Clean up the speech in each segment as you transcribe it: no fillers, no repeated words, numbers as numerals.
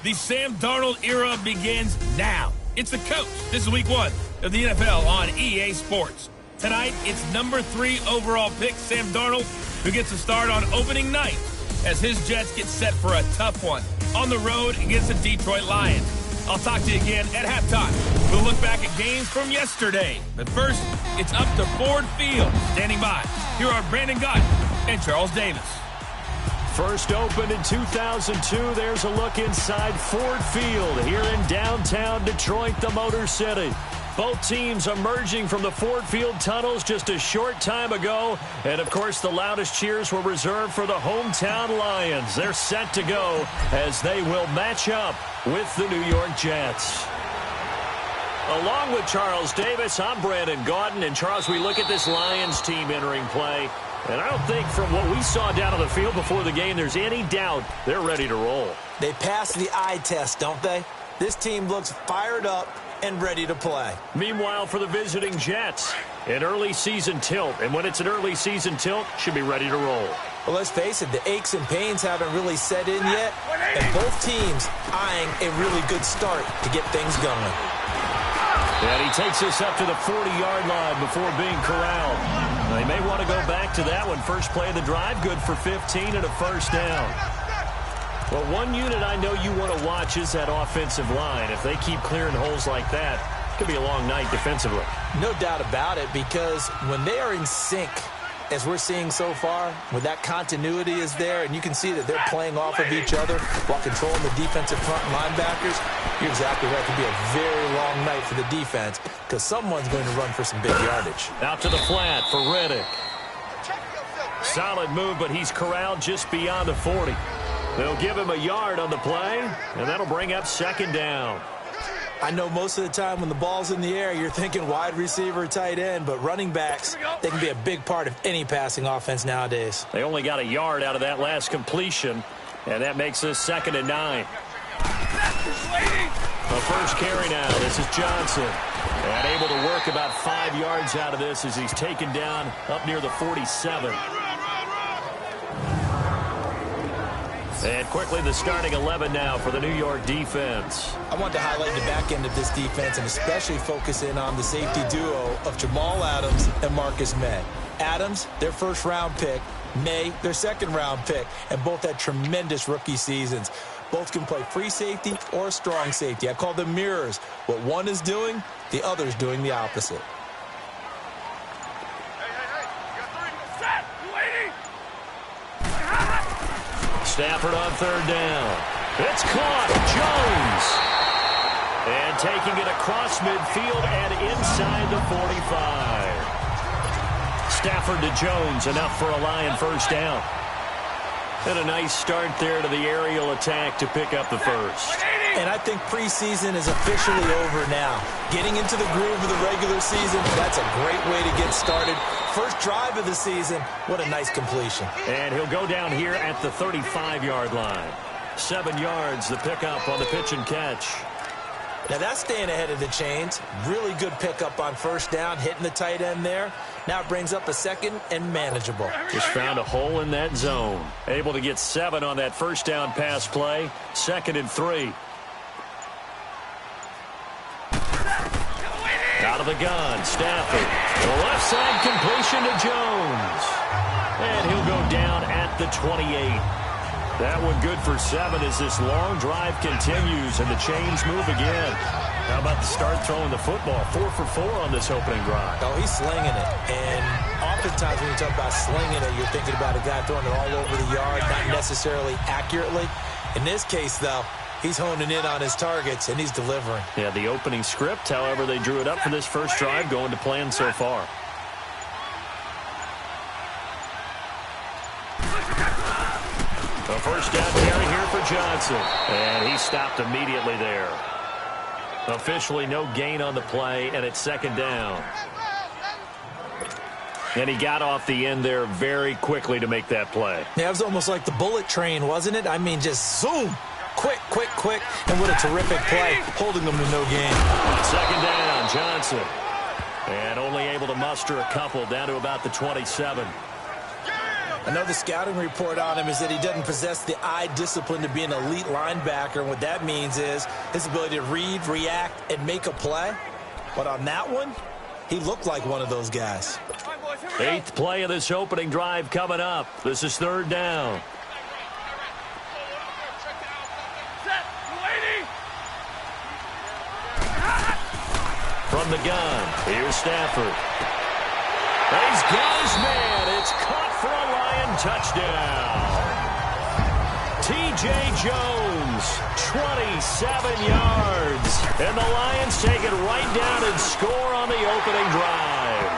The Sam Darnold era begins now. It's the coach. This is week 1 of the NFL on EA Sports. Tonight, it's number 3 overall pick, Sam Darnold, who gets a start on opening night as his Jets get set for a tough one on the road against the Detroit Lions. I'll talk to you again at halftime. We'll look back at games from yesterday. But first, it's up to Ford Field. Standing by, here are Brandon Gott and Charles Davis. First opened in 2002, there's a look inside Ford Field here in downtown Detroit, the Motor City. Both teams emerging from the Ford Field tunnels just a short time ago. And, of course, the loudest cheers were reserved for the hometown Lions. They're set to go as they will match up with the New York Jets. Along with Charles Davis, I'm Brandon Gaudin. And, Charles, we look at this Lions team entering play. And I don't think from what we saw down on the field before the game there's any doubt they're ready to roll. They passed the eye test, don't they? This team looks fired up and ready to play. Meanwhile, for the visiting Jets, an early season tilt. And when it's an early season tilt, should be ready to roll. Well, let's face it, the aches and pains haven't really set in yet. And both teams eyeing a really good start to get things going. And he takes us up to the 40-yard line before being corralled. They may want to go back to that one. First play of the drive, good for 15 and a first down. Well, one unit I know you want to watch is that offensive line. If they keep clearing holes like that, it could be a long night defensively. No doubt about it, because when they are in sync, as we're seeing so far, when that continuity is there, and you can see that they're playing off of each other while controlling the defensive front linebackers, you're exactly right. It could be a very long night for the defense because someone's going to run for some big yardage. Out to the flat for Reddick. Solid move, but he's corralled just beyond the 40. They'll give him a yard on the play, and that'll bring up second down. I know most of the time when the ball's in the air, you're thinking wide receiver, tight end, but running backs, they can be a big part of any passing offense nowadays. They only got a yard out of that last completion, and that makes this 2nd and 9. The first carry now. This is Johnson. And able to work about 5 yards out of this as he's taken down up near the 47. And quickly the starting 11 now for the New York defense. I want to highlight the back end of this defense and especially focus in on the safety duo of Jamal Adams and Marcus May. Adams, their first-round pick. May, their second-round pick. And both had tremendous rookie seasons. Both can play free safety or strong safety. I call them mirrors. What one is doing, the other is doing the opposite. Stafford on 3rd down. It's caught. Jones. And taking it across midfield and inside the 45. Stafford to Jones, enough for a Lion first down. And a nice start there to the aerial attack to pick up the first. And I think preseason is officially over now. Getting into the groove of the regular season, that's a great way to get started. First drive of the season, what a nice completion. And he'll go down here at the 35-yard line. 7 yards, the pickup on the pitch and catch. Now that's staying ahead of the chains. Really good pickup on first down, hitting the tight end there. Now it brings up a second and manageable. Just found a hole in that zone. Able to get 7 on that first down pass play. 2nd and 3. Out of the gun, Stafford. The left side completion to Jones. And he'll go down at the 28. That one good for 7 as this long drive continues and the chains move again. How about the start throwing the football? 4 for 4 on this opening drive. Oh, he's slinging it. And oftentimes when you talk about slinging it, you're thinking about a guy throwing it all over the yard, not necessarily accurately. In this case, though, he's honing in on his targets, and he's delivering. Yeah, the opening script, however, they drew it up for this first drive, going to plan so far. A first down carry here for Johnson. And he stopped immediately there. Officially no gain on the play, and it's 2nd down. And he got off the end there very quickly to make that play. Yeah, it was almost like the bullet train, wasn't it? I mean, just zoom. Quick, quick, quick. And what a terrific play, holding them to no gain. 2nd down, Johnson. And only able to muster a couple down to about the 27. I know the scouting report on him is that he doesn't possess the eye discipline to be an elite linebacker, and what that means is his ability to read, react, and make a play. But on that one, he looked like one of those guys. 8th play of this opening drive coming up. This is 3rd down. From the gun, here's Stafford. He's got his man. It's caught for a Lion touchdown. T.J. Jones, 27 yards. And the Lions take it right down and score on the opening drive.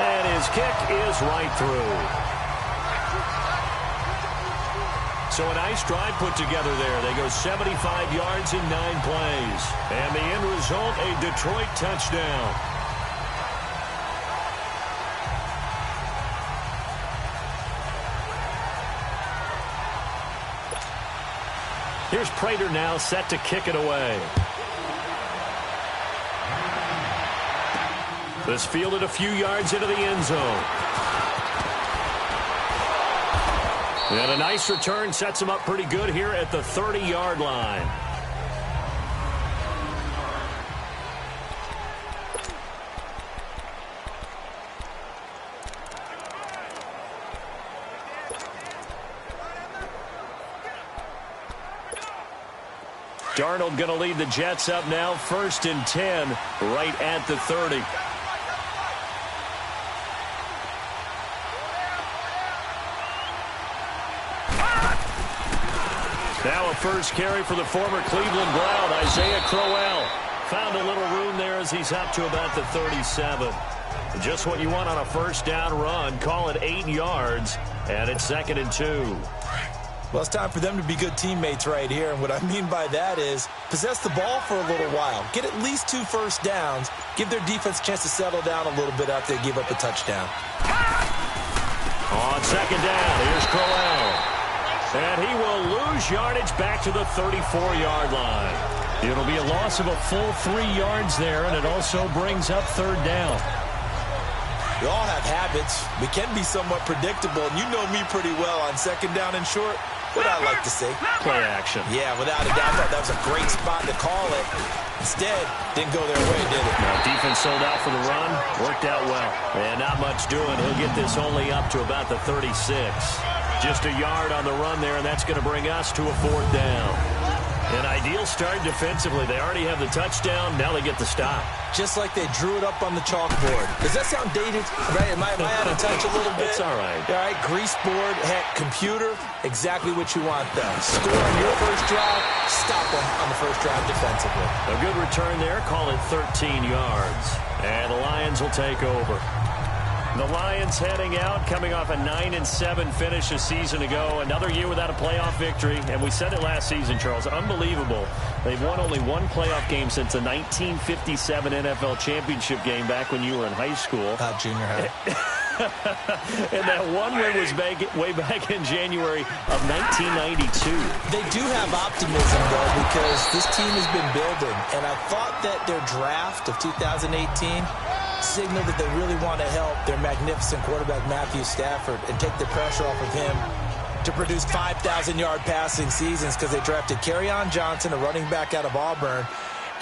And his kick is right through. So a nice drive put together there. They go 75 yards in 9 plays. And the end result, a Detroit touchdown. Here's Prater now set to kick it away. This fielded a few yards into the end zone. And a nice return sets him up pretty good here at the 30-yard line. Darnold going to lead the Jets up now, 1st and 10, right at the 30. Now a first carry for the former Cleveland Brown, Isaiah Crowell. Found a little room there as he's up to about the 37. Just what you want on a first down run. Call it 8 yards, and it's 2nd and 2. Well, it's time for them to be good teammates right here. And what I mean by that is possess the ball for a little while. Get at least 2 first downs. Give their defense a chance to settle down a little bit after they give up a touchdown. On 2nd down, here's Crowell. And he will lose yardage back to the 34-yard line. It'll be a loss of a full 3 yards there, and it also brings up 3rd down. We all have habits. We can be somewhat predictable, and you know me pretty well on 2nd down and short. What I like to say. Play action. Yeah, without a doubt, that was a great spot to call it. Instead, didn't go their way, did it? No, defense sold out for the run. Worked out well. And not much doing. He'll get this only up to about the 36. Just a yard on the run there, and that's going to bring us to a 4th down. An ideal start defensively. They already have the touchdown. Now they get the stop. Just like they drew it up on the chalkboard. Does that sound dated? Right? Am I out of touch a little bit? It's all right. All right, grease board, heck, computer, exactly what you want though. Score on your first drive, stop them on the first drive defensively. A good return there. Call it 13 yards. And the Lions will take over. The Lions heading out, coming off a 9-7 finish a season ago. Another year without a playoff victory. And we said it last season, Charles. Unbelievable. They've won only 1 playoff game since the 1957 NFL championship game back when you were in high school. Junior high. And that one win was way back in January of 1992. They do have optimism, though, because this team has been building. And I thought that their draft of 2018 signaled that they really want to help their magnificent quarterback Matthew Stafford and take the pressure off of him to produce 5,000-yard passing seasons, because they drafted Kerryon Johnson, a running back out of Auburn,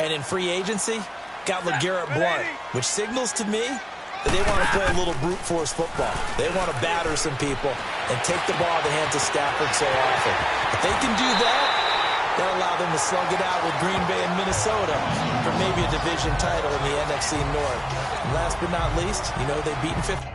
and in free agency got LeGarrette Blount, which signals to me that they want to play a little brute force football. They want to batter some people and take the ball out of the hands of Stafford so often. If they can do that, that'll allow them to slug it out with Green Bay and Minnesota for maybe a division title in the NFC North. And last but not least, you know they've beaten 57?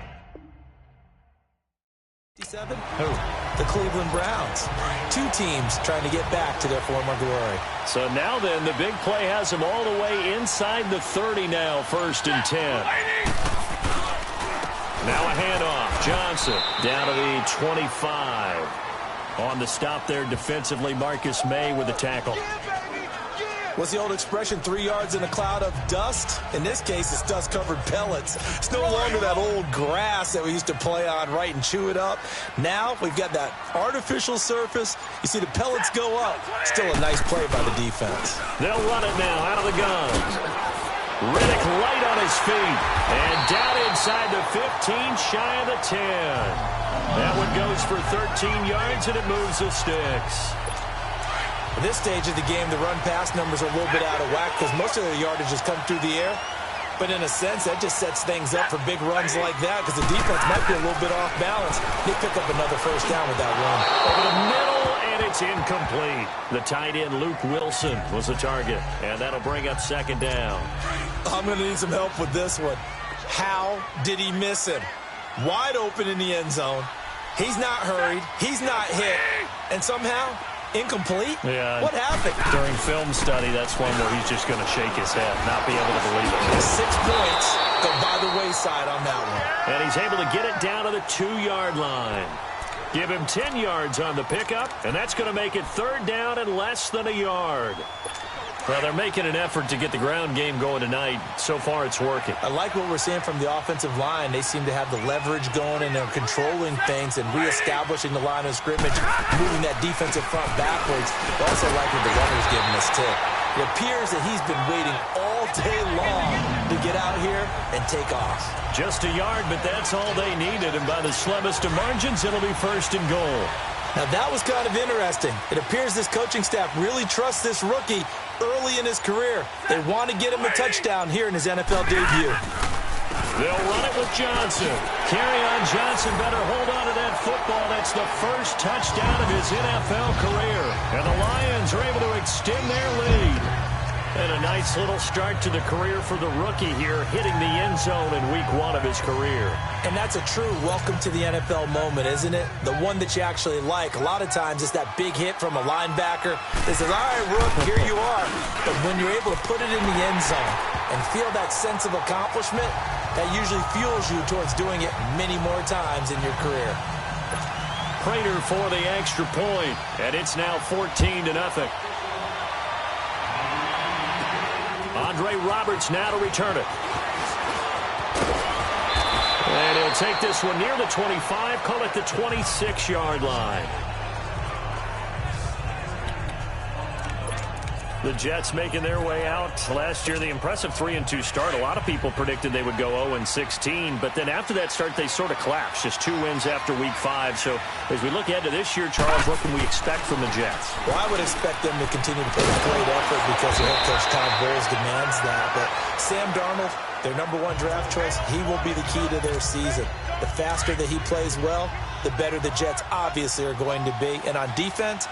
Who? The Cleveland Browns. 2 teams trying to get back to their former glory. So now then, the big play has him all the way inside the 30 now, 1st and 10. Now a handoff. Johnson down to the 25. On the stop there defensively, Marcus May with the tackle. What's the old expression, 3 yards in a cloud of dust? In this case, it's dust-covered pellets. It's no longer that old grass that we used to play on, right, and chew it up. Now we've got that artificial surface. You see the pellets go up. Still a nice play by the defense. They'll run it now out of the gun. Riddick light on his feet. And down inside the 15, shy of the 10. That one goes for 13 yards, and it moves the sticks. At this stage of the game, the run-pass numbers are a little bit out of whack because most of the yardage has come through the air. But in a sense, that just sets things up for big runs like that because the defense might be a little bit off balance. They pick up another first down with that run. Over the middle, and it's incomplete. The tight end, Luke Wilson, was the target, and that'll bring up second down. I'm going to need some help with this one. How did he miss him? Wide open in the end zone. He's not hurried. He's not hit. And somehow, incomplete? Yeah. What happened? During film study, that's one where he's just going to shake his head, not be able to believe it. 6 points go by the wayside on that one. And he's able to get it down to the 2-yard line. Give him 10 yards on the pickup, and that's going to make it third down and less than a yard. Well, they're making an effort to get the ground game going tonight. So far, it's working. I like what we're seeing from the offensive line. They seem to have the leverage going, and they're controlling things and reestablishing the line of scrimmage, moving that defensive front backwards. I also like what the runner's giving us, too. It appears that he's been waiting all day long to get out here and take off. Just a yard, but that's all they needed, and by the slimmest of margins, it'll be first and goal. Now, that was kind of interesting. It appears this coaching staff really trusts this rookie early in his career. They want to get him a touchdown here in his NFL debut. They'll run it with Johnson. Kerryon Johnson better hold on to that football. That's the first touchdown of his NFL career. And the Lions are able to extend their lead. And a nice little start to the career for the rookie here, hitting the end zone in week 1 of his career. And that's a true welcome to the NFL moment, isn't it? The one that you actually like. A lot of times it's that big hit from a linebacker that says, all right, Rook, here you are. But when you're able to put it in the end zone and feel that sense of accomplishment, that usually fuels you towards doing it many more times in your career. Prater for the extra point, and it's now 14-0. Andre Roberts now to return it. And he'll take this one near the 25, call it the 26-yard line. The Jets making their way out. Last year, the impressive 3-2 start. A lot of people predicted they would go 0-16, but then after that start, they sort of collapsed. Just 2 wins after week 5. So as we look ahead to this year, Charles, what can we expect from the Jets? Well, I would expect them to continue to put a great effort because the head coach Todd Bowles demands that. But Sam Darnold, their #1 draft choice, he will be the key to their season. The faster that he plays well, the better the Jets obviously are going to be. And on defense,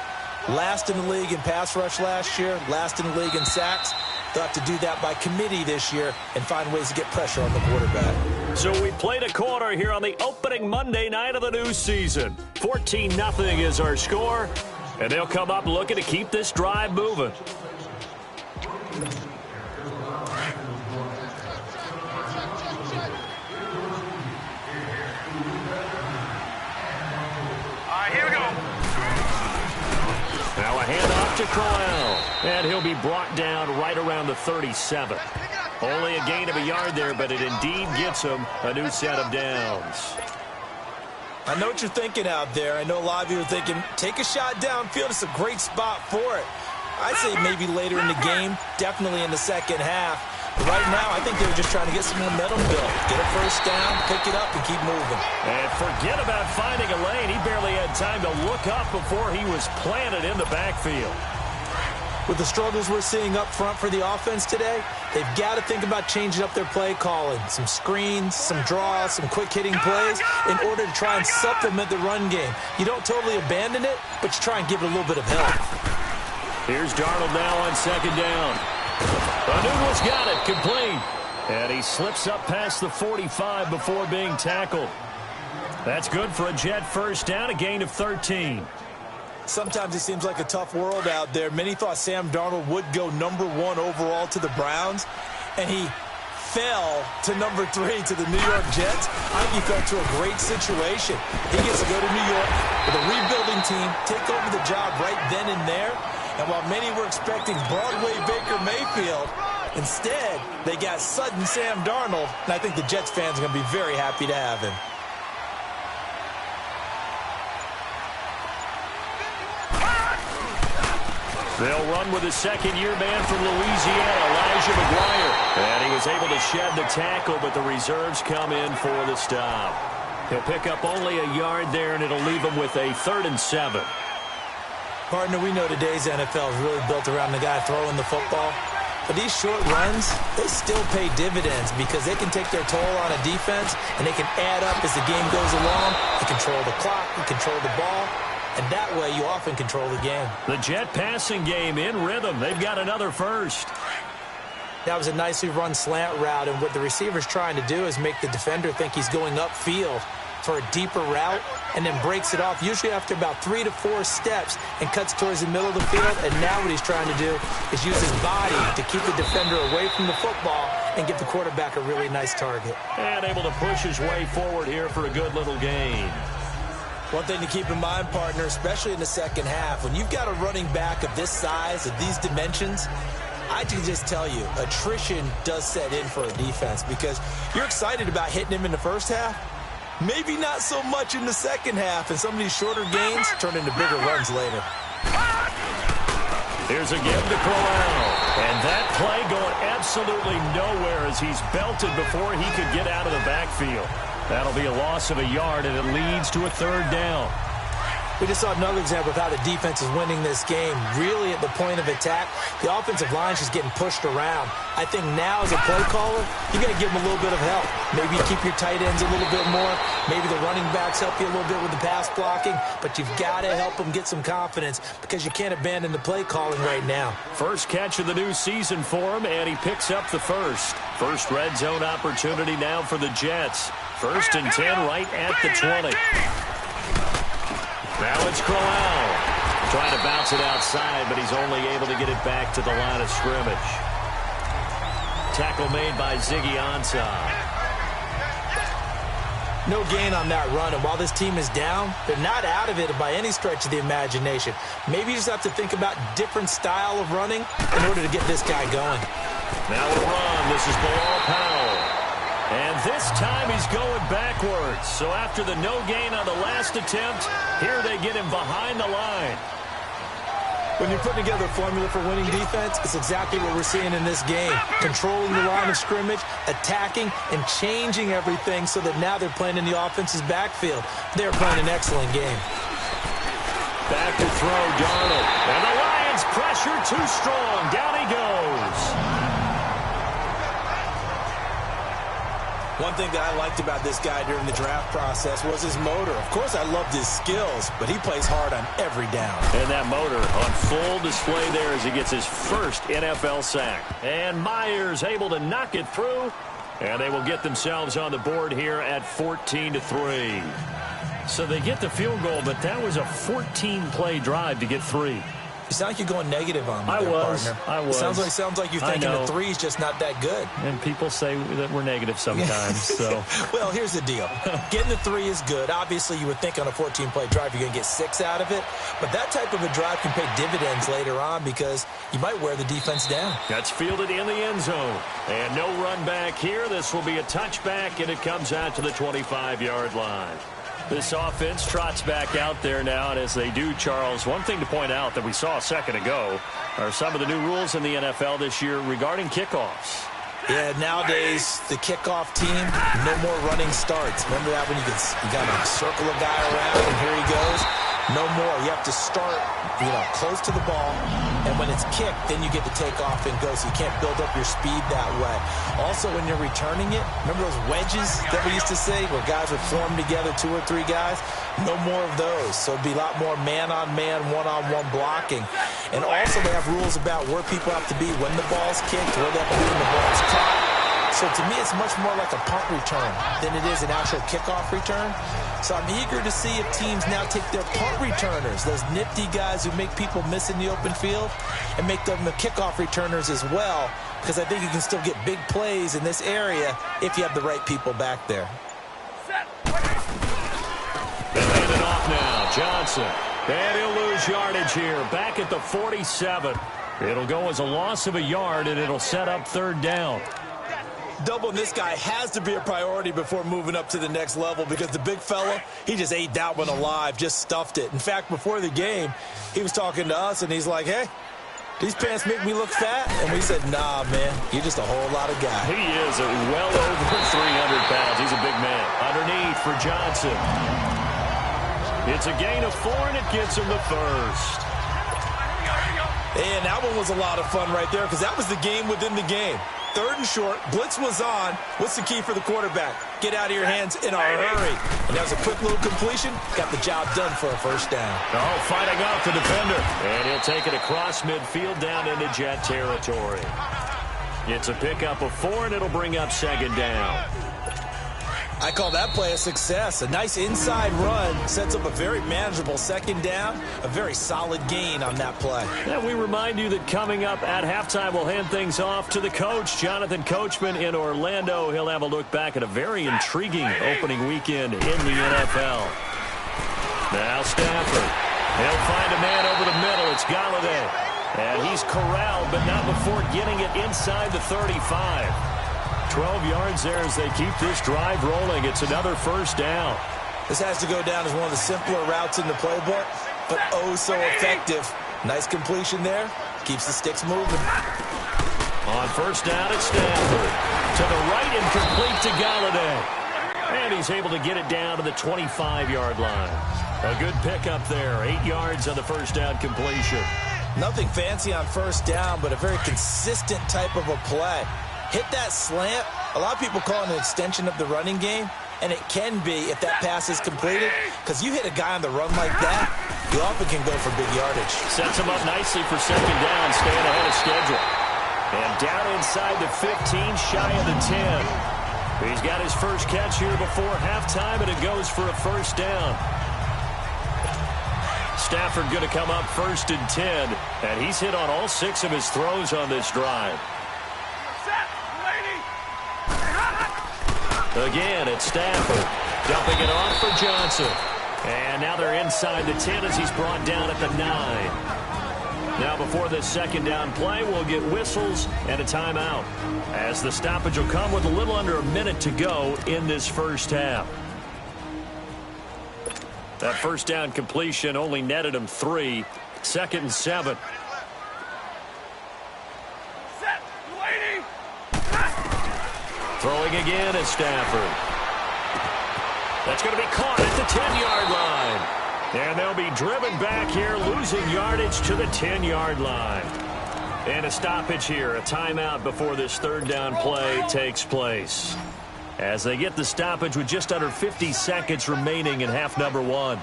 last in the league in pass rush last year, last in the league in sacks. They'll have to do that by committee this year and find ways to get pressure on the quarterback. So we played a quarter here on the opening Monday night of the new season. 14-0 is our score, and they'll come up looking to keep this drive moving. Now a handoff to Crowell, and he'll be brought down right around the 37. Only a gain of a yard there, but it indeed gets him a new set of downs. I know what you're thinking out there. I know a lot of you are thinking, take a shot downfield. It's a great spot for it. I'd say maybe later in the game, definitely in the second half. But right now, I think they were just trying to get some momentum built. Get a first down, pick it up, and keep moving. And forget about finding a lane. He barely had time to look up before he was planted in the backfield. With the struggles we're seeing up front for the offense today, they've got to think about changing up their play calling. Some screens, some draws, some quick-hitting plays in order to try and supplement the run game. You don't totally abandon it, but you try and give it a little bit of help. Here's Darnold now on second down. Anuno's got it, complete. And he slips up past the 45 before being tackled. That's good for a Jet first down, a gain of 13. Sometimes it seems like a tough world out there. Many thought Sam Darnold would go #1 overall to the Browns, and he fell to #3 to the New York Jets. I think he fell to a great situation. He gets to go to New York with a rebuilding team, take over the job right then and there. And while many were expecting Broadway Baker Mayfield, instead they got sudden Sam Darnold, and I think the Jets fans are going to be very happy to have him. They'll run with a second-year man from Louisiana, Elijah McGuire. And he was able to shed the tackle, but the reserves come in for the stop. He'll pick up only a yard there, and it'll leave him with a 3rd and 7. Partner, we know today's NFL is really built around the guy throwing the football. But these short runs, they still pay dividends because they can take their toll on a defense, and they can add up as the game goes along. You control the clock, you control the ball, and that way you often control the game. The Jet passing game in rhythm. They've got another first. That was a nicely run slant route, and what the receiver's trying to do is make the defender think he's going upfield for a deeper route, and then breaks it off, usually after about 3 to 4 steps, and cuts towards the middle of the field. And now what he's trying to do is use his body to keep the defender away from the football and give the quarterback a really nice target. And able to push his way forward here for a good little gain. One thing to keep in mind, partner, especially in the second half, when you've got a running back of this size, of these dimensions, I can just tell you, attrition does set in for a defense because you're excited about hitting him in the first half. Maybe not so much in the second half, and some of these shorter gains turn into bigger runs later. Here's a give to Crowell. And that play going absolutely nowhere as he's belted before he could get out of the backfield. That'll be a loss of a yard, and it leads to a 3rd down. We just saw another example of how the defense is winning this game. Really at the point of attack, the offensive line is just getting pushed around. I think now as a play caller, you got to give them a little bit of help. Maybe you keep your tight ends a little bit more. Maybe the running backs help you a little bit with the pass blocking. But you've got to help them get some confidence because you can't abandon the play calling right now. First catch of the new season for him, and he picks up the first. First red zone opportunity now for the Jets. 1st and 10 right at the 20. Now it's Crowell. Trying to bounce it outside, but he's only able to get it back to the line of scrimmage. Tackle made by Ziggy Ansah. No gain on that run, and while this team is down, they're not out of it by any stretch of the imagination. Maybe you just have to think about different style of running in order to get this guy going. Now a run. This is Bilal Powell. And this time he's going backwards. So after the no gain on the last attempt, here they get him behind the line. When you're putting together a formula for winning defense, it's exactly what we're seeing in this game. Controlling the line of scrimmage, attacking, and changing everything so that now they're playing in the offense's backfield. They're playing an excellent game. Back to throw, Darnold. And the Lions pressure too strong. Down he goes. One thing that I liked about this guy during the draft process was his motor. Of course, I loved his skills, but he plays hard on every down. And that motor on full display there as he gets his first NFL sack. And Myers able to knock it through, and they will get themselves on the board here at 14-3. So they get the field goal, but that was a 14-play drive to get 3. You sound like you're going negative on me partner. I was. It sounds like you're thinking the 3's just not that good. And people say that we're negative sometimes. So, well, here's the deal. Getting the 3 is good. Obviously, you would think on a 14-play drive you're going to get 6 out of it. But that type of a drive can pay dividends later on because you might wear the defense down. That's fielded in the end zone. And no run back here. This will be a touchback, and it comes out to the 25-yard line. This offense trots back out there now, and as they do, Charles, one thing to point out that we saw a second ago are some of the new rules in the NFL this year regarding kickoffs. Yeah, nowadays, the kickoff team, no more running starts. Remember that when you got to circle a guy around, and here he goes? No more. You have to start, close to the ball, and when it's kicked, then you get to take off and go, so you can't build up your speed that way. Also, when you're returning it, remember those wedges that we used to say where guys would form together, 2 or 3 guys? No more of those. So it'd be a lot more man-on-man, one-on-one blocking. And also, they have rules about where people have to be when the ball's kicked, where they have to be when the ball's caught. So to me, it's much more like a punt return than it is an actual kickoff return. So I'm eager to see if teams now take their punt returners, those nifty guys who make people miss in the open field, and make them the kickoff returners as well, because I think you can still get big plays in this area if you have the right people back there. They hand it off now. Johnson. And he'll lose yardage here. Back at the 47. It'll go as a loss of a yard, and it'll set up 3rd down. Doubling this guy has to be a priority before moving up to the next level because the big fella, he just ate that one alive, just stuffed it. In fact, before the game, he was talking to us, and he's like, hey, These pants make me look fat. And we said, nah, man, you're just a whole lot of guy. He is well over 300 pounds. He's a big man. Underneath for Johnson. It's a gain of 4, and it gets him the first. And that one was a lot of fun right there because that was the game within the game. 3rd and short. Blitz was on. What's the key for the quarterback? Get out of your hands in a hurry. And that was a quick little completion. Got the job done for a first down. Oh, fighting off the defender. And he'll take it across midfield down into Jet territory. It's a pickup of 4, and it'll bring up 2nd down. I call that play a success. A nice inside run sets up a very manageable 2nd down. A very solid gain on that play. And we remind you that coming up at halftime, we'll hand things off to the coach, Jonathan Coachman in Orlando. He'll have a look back at a very intriguing opening weekend in the NFL. Now Stafford. He'll find a man over the middle. It's Galladay. And he's corralled, but not before getting it inside the 35. 12 yards there as they keep this drive rolling. It's another first down. This has to go down as one of the simpler routes in the playbook, but oh so effective. Nice completion there. Keeps the sticks moving. On first down, it's Stafford. To the right and complete to Galladay. And he's able to get it down to the 25-yard line. A good pickup there. 8 yards on the first down completion. Nothing fancy on first down, but a very consistent type of a play. Hit that slant. A lot of people call it an extension of the running game, and it can be if that pass is completed, because you hit a guy on the run like that, you often can go for big yardage. Sets him up nicely for 2nd down, staying ahead of schedule. And down inside the 15, shy of the 10. He's got his first catch here before halftime, and it goes for a first down. Stafford going to come up 1st and 10, and he's hit on all 6 of his throws on this drive. Again, it's Stafford. Dumping it off for Johnson. And now they're inside the 10 as he's brought down at the 9. Now before this 2nd down play, we'll get whistles and a timeout, as the stoppage will come with a little under a minute to go in this first half. That first down completion only netted him 3. 2nd and 7. Throwing again is Stafford. That's going to be caught at the 10-yard line. And they'll be driven back here, losing yardage to the 10-yard line. And a stoppage here, a timeout before this 3rd down play takes place. As they get the stoppage with just under 50 seconds remaining in half number 1.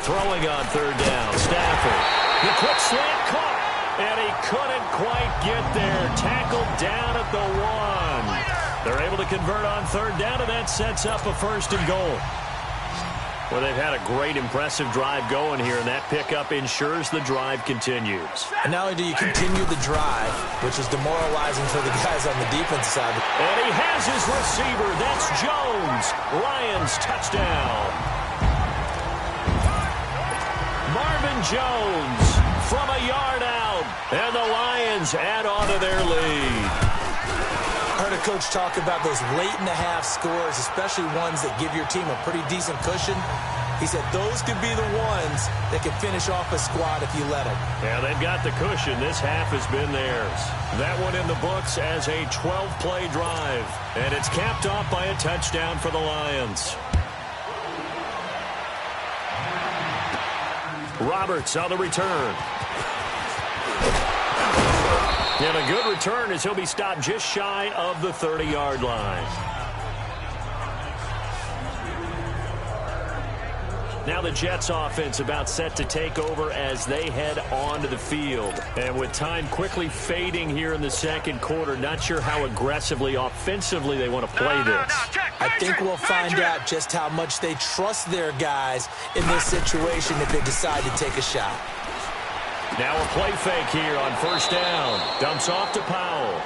Throwing on 3rd down, Stafford. The quick slant caught. And he couldn't quite get there. Tackled down at the 1. They're able to convert on 3rd down, and that sets up a 1st and goal. Well, they've had a great, impressive drive going here, and that pickup ensures the drive continues. And not only do you continue the drive, which is demoralizing for the guys on the defense side. And he has his receiver. That's Jones. Lions touchdown. Marvin Jones from a yard out. And the Lions add on to their lead. I heard a coach talk about those late-in-the-half scores, especially ones that give your team a pretty decent cushion. He said those could be the ones that can finish off a squad if you let them. Yeah, they've got the cushion. This half has been theirs. That one in the books as a 12-play drive. And it's capped off by a touchdown for the Lions. Roberts on the return. And a good return as he'll be stopped just shy of the 30-yard line. Now the Jets offense about set to take over as they head onto the field. And with time quickly fading here in the 2nd quarter, not sure how aggressively, offensively they want to play this. I think we'll find out just how much they trust their guys in this situation if they decide to take a shot. Now a play fake here on first down. Dumps off to Powell.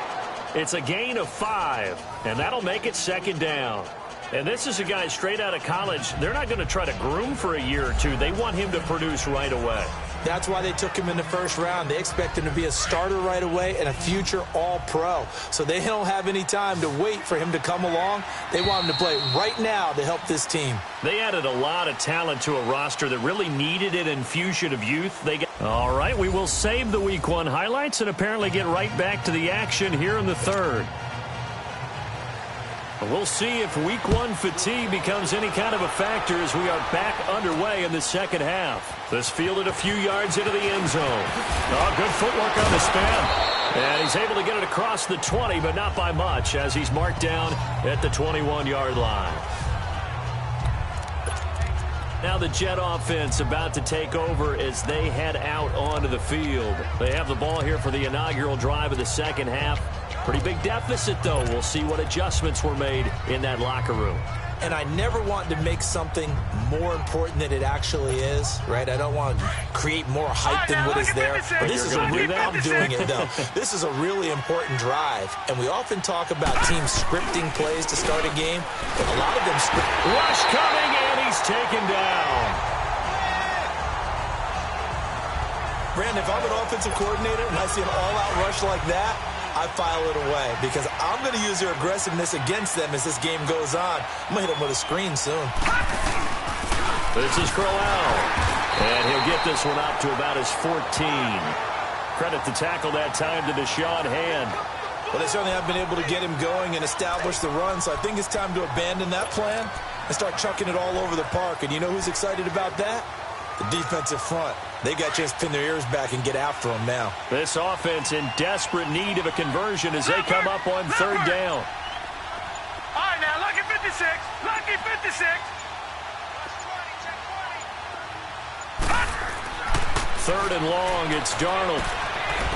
It's a gain of 5, and that'll make it 2nd down. And this is a guy straight out of college. They're not going to try to groom for a year or two. They want him to produce right away. That's why they took him in the first round. They expect him to be a starter right away and a future All-Pro. So they don't have any time to wait for him to come along. They want him to play right now to help this team. They added a lot of talent to a roster that really needed an infusion of youth. All right, we will save the Week 1 highlights and apparently get right back to the action here in the third. We'll see if Week 1 fatigue becomes any kind of a factor as we are back underway in the second half. This fielded a few yards into the end zone. Oh, good footwork on the spin. And he's able to get it across the 20, but not by much as he's marked down at the 21-yard line. Now the Jet offense about to take over as they head out onto the field. They have the ball here for the inaugural drive of the second half. Pretty big deficit, though. We'll see what adjustments were made in that locker room. And I never want to make something more important than it actually is, right? I don't want to create more hype than what is there. But this is I'm doing it, though. This is a really important drive. And we often talk about teams scripting plays to start a game, but a lot of them script. Rush coming, and he's taken down. Brandon, if I'm an offensive coordinator and I see an all-out rush like that, I file it away because I'm going to use their aggressiveness against them as this game goes on. I'm going to hit them with a screen soon. This is Crowell. And he'll get this one up to about his 14. Credit the tackle that time to Deshaun Hand. Well, they certainly have been able to get him going and establish the run, so I think it's time to abandon that plan and start chucking it all over the park. And you know who's excited about that? The defensive front. They got a chance to pin their ears back and get after them now. This offense in desperate need of a conversion as they come up on third down. All right, now, lucky 56. Lucky 56. Third and long, it's Darnold.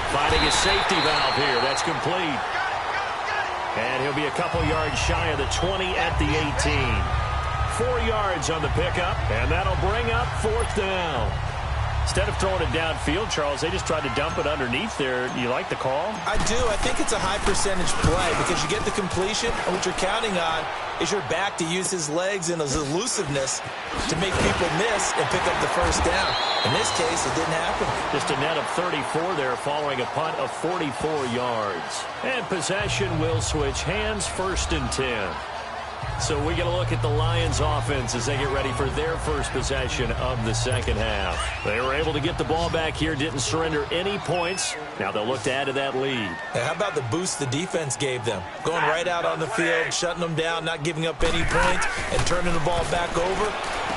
Finding his safety valve here. That's complete. And he'll be a couple yards shy of the 20 at the 18. 4 yards on the pickup, and that'll bring up fourth down. Instead of throwing it downfield, Charles, they just tried to dump it underneath there. You like the call? I do. I think it's a high percentage play because you get the completion, and what you're counting on is your back to use his legs and his elusiveness to make people miss and pick up the first down. In this case, it didn't happen. Just a net of 34 there following a punt of 44 yards. And possession will switch hands, first and 10. So we get a look at the Lions offense as they get ready for their first possession of the second half. They were able to get the ball back here, didn't surrender any points. Now they'll look to add to that lead. Now, how about the boost the defense gave them? Going right out on the field, shutting them down, not giving up any points, and turning the ball back over.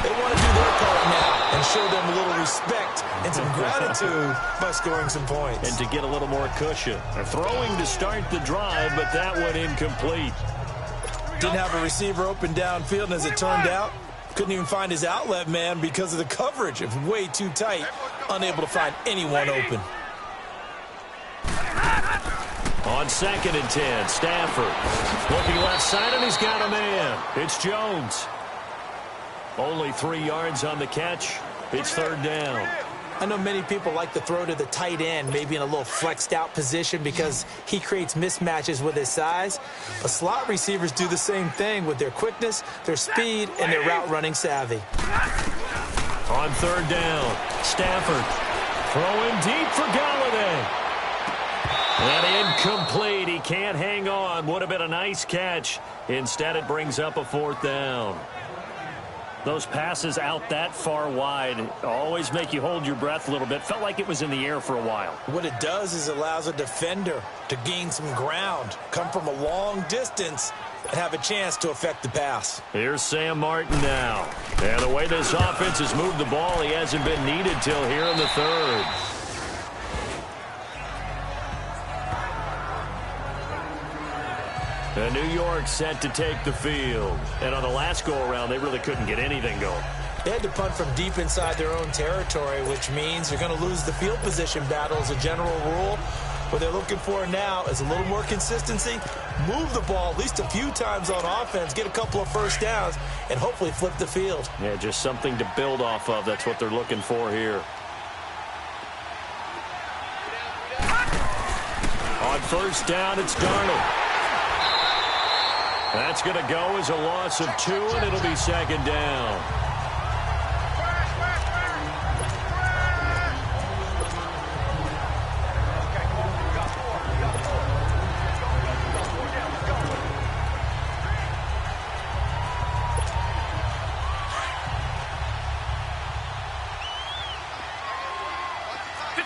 They want to do their part now and show them a little respect and some gratitude by scoring some points. And to get a little more cushion. They're throwing to start the drive, but that one incomplete. Didn't have a receiver open downfield, and as it turned out, couldn't even find his outlet man because of the coverage. It was way too tight, unable to find anyone open. On 2nd and 10, Stafford looking left side, and he's got a man. It's Jones. Only 3 yards on the catch. It's third down. I know many people like to throw to the tight end, maybe in a little flexed out position because he creates mismatches with his size. But slot receivers do the same thing with their quickness, their speed, and their route running savvy. On third down, Stafford throwing deep for Galladay. And incomplete. He can't hang on. Would have been a nice catch. Instead, it brings up a fourth down. Those passes out that far wide always make you hold your breath a little bit. Felt like it was in the air for a while. What it does is it allows a defender to gain some ground, come from a long distance, and have a chance to affect the pass. Here's Sam Martin now. And the way this offense has moved the ball, he hasn't been needed till here in the third. And New York set to take the field. And on the last go-around, they really couldn't get anything going. They had to punt from deep inside their own territory, which means you're going to lose the field position battle as a general rule. What they're looking for now is a little more consistency, move the ball at least a few times on offense, get a couple of first downs, and hopefully flip the field. Yeah, just something to build off of. That's what they're looking for here. On first down, it's Darnold. That's going to go as a loss of 2, and it'll be second down.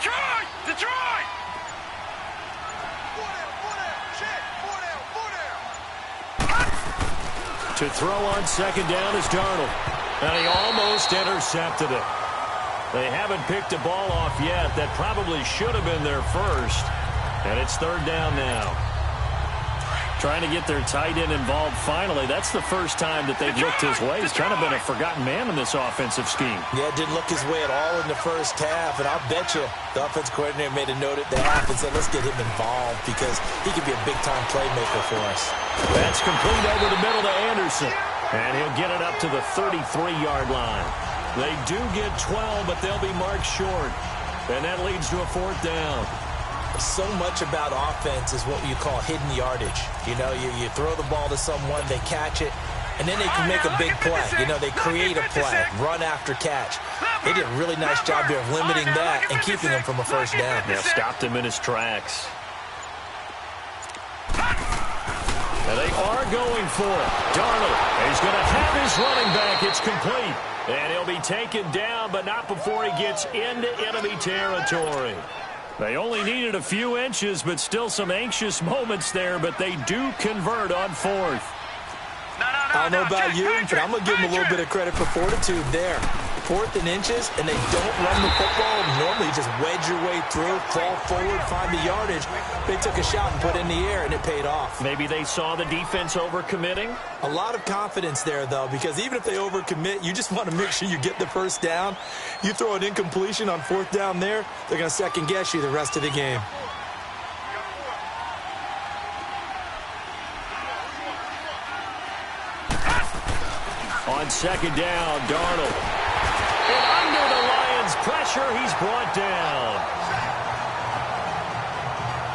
Detroit! Detroit! To throw on second down is Darnold. And he almost intercepted it. They haven't picked a ball off yet. That probably should have been their first. And it's third down now. Trying to get their tight end involved finally. That's the first time that they've looked his way. He's kind of been a forgotten man in this offensive scheme. Yeah, didn't look his way at all in the first half. And I'll bet you the offense coordinator made a note at the half and said, let's get him involved because he could be a big-time playmaker for us. That's complete over the middle to Anderson. And he'll get it up to the 33-yard line. They do get 12, but they'll be marked short. And that leads to a fourth down. So much about offense is what you call hidden yardage. You know, you throw the ball to someone, they catch it, and then they can make a big play. You know, they create a play, run after catch. They did a really nice job there of limiting that and keeping him from a first down. Yeah, stopped him in his tracks. And they are going for it. Darnold, he's going to have his running back. It's complete. And he'll be taken down, but not before he gets into enemy territory. They only needed a few inches, but still some anxious moments there, but they do convert on fourth. I don't know about you, but I'm going to give them a little bit of credit for fortitude there. Fourth and inches, and they don't run the football. Normally, you just wedge your way through, fall forward, find the yardage. They took a shot and put it in the air, and it paid off. Maybe they saw the defense overcommitting? A lot of confidence there, though, because even if they overcommit, you just want to make sure you get the first down. You throw an incompletion on fourth down there, they're going to second-guess you the rest of the game. On second down, Darnold. And under the Lions' pressure, he's brought down.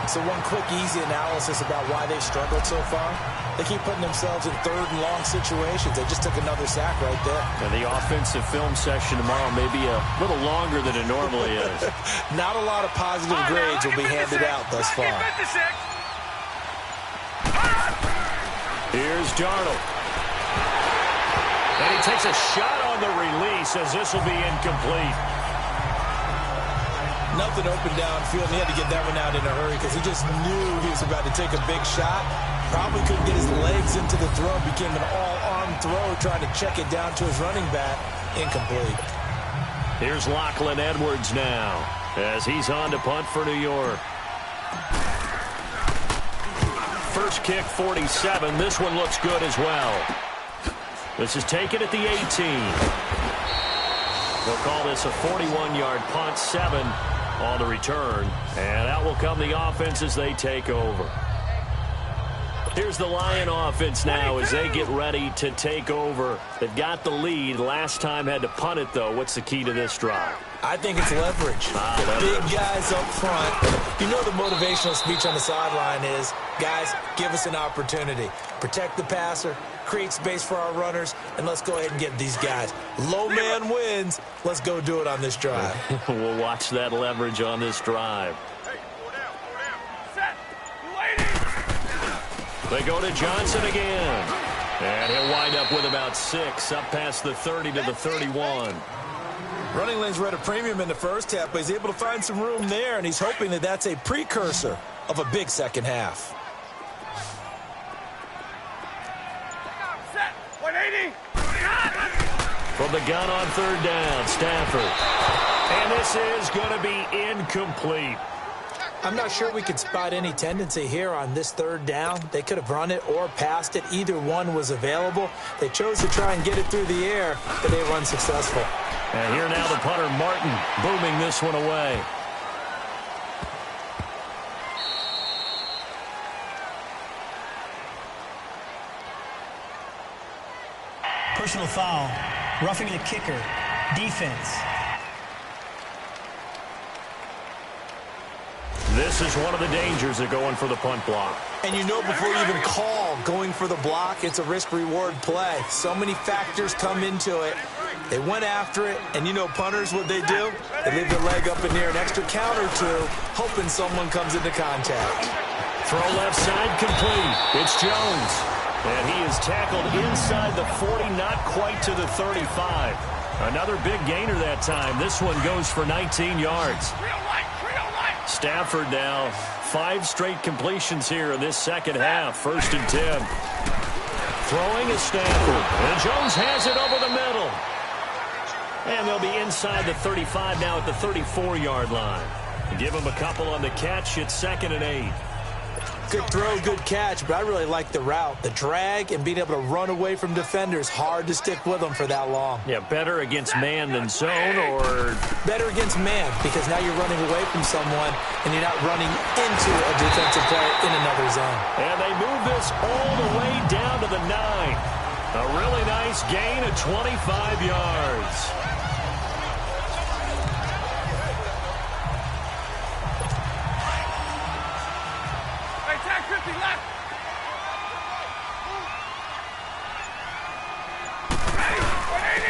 So one quick, easy analysis about why they've struggled so far. They keep putting themselves in third and long situations. They just took another sack right there. And the offensive film session tomorrow may be a little longer than it normally is. Not a lot of positive grades will be handed out thus far. Here's Darnold. And he takes a shot on the release as this will be incomplete. Nothing open downfield. He had to get that one out in a hurry because he just knew he was about to take a big shot. Probably couldn't get his legs into the throw. Became an all-arm throw trying to check it down to his running back. Incomplete. Here's Lachlan Edwards now as he's on to punt for New York. First kick, 47. This one looks good as well. This is taken at the 18. They'll call this a 41-yard punt, 7 on the return. And out will come the offense as they take over. Here's the Lion offense now as they get ready to take over. They've got the lead. Last time had to punt it, though. What's the key to this drive? I think it's leverage. The big guys up front. You know the motivational speech on the sideline is, guys, give us an opportunity. Protect the passer, create space for our runners, and let's go ahead and get these guys. Low man wins. Let's go do it on this drive. We'll watch that leverage on this drive. They go to Johnson again. And he'll wind up with about 6, up past the 30 to the 31. Running lanes were at a premium in the first half, but he's able to find some room there, and he's hoping that that's a precursor of a big second half. From the gun on third down, Stafford. And this is going to be incomplete. I'm not sure we could spot any tendency here on this third down. They could have run it or passed it. Either one was available. They chose to try and get it through the air, but they were unsuccessful. And here now the punter, Martin, booming this one away. Personal foul, roughing the kicker, defense. This is one of the dangers of going for the punt block. And you know before you even call going for the block, it's a risk-reward play. So many factors come into it. They went after it, and you know punters, what they do? They leave their leg up in the air an extra count or two, hoping someone comes into contact. Throw left side complete. It's Jones. And he is tackled inside the 40, not quite to the 35. Another big gainer that time. This one goes for 19 yards. Stafford now 5 straight completions here in this second half. 1st and 10. Throwing is Stafford. And Jones has it over the middle. And they'll be inside the 35 now at the 34-yard line. Give him a couple on the catch. It's 2nd and 8. Good throw, good catch, but I really like the route. The drag and being able to run away from defenders, hard to stick with them for that long. Yeah, better against man than zone, or? Better against man, because now you're running away from someone and you're not running into a defensive player in another zone. And they move this all the way down to the 9. A really nice gain of 25 yards.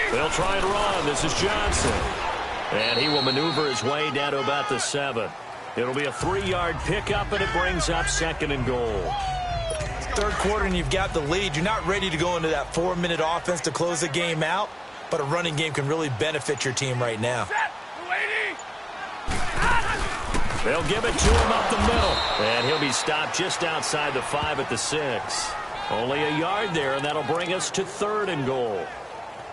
They'll try and run. This is Johnson. And he will maneuver his way down to about the 7. It'll be a 3-yard pickup, and it brings up 2nd and goal. Third quarter, and you've got the lead. You're not ready to go into that 4-minute offense to close the game out, but a running game can really benefit your team right now. They'll give it to him up the middle. And he'll be stopped just outside the 5 at the 6. Only a yard there, and that'll bring us to 3rd and goal.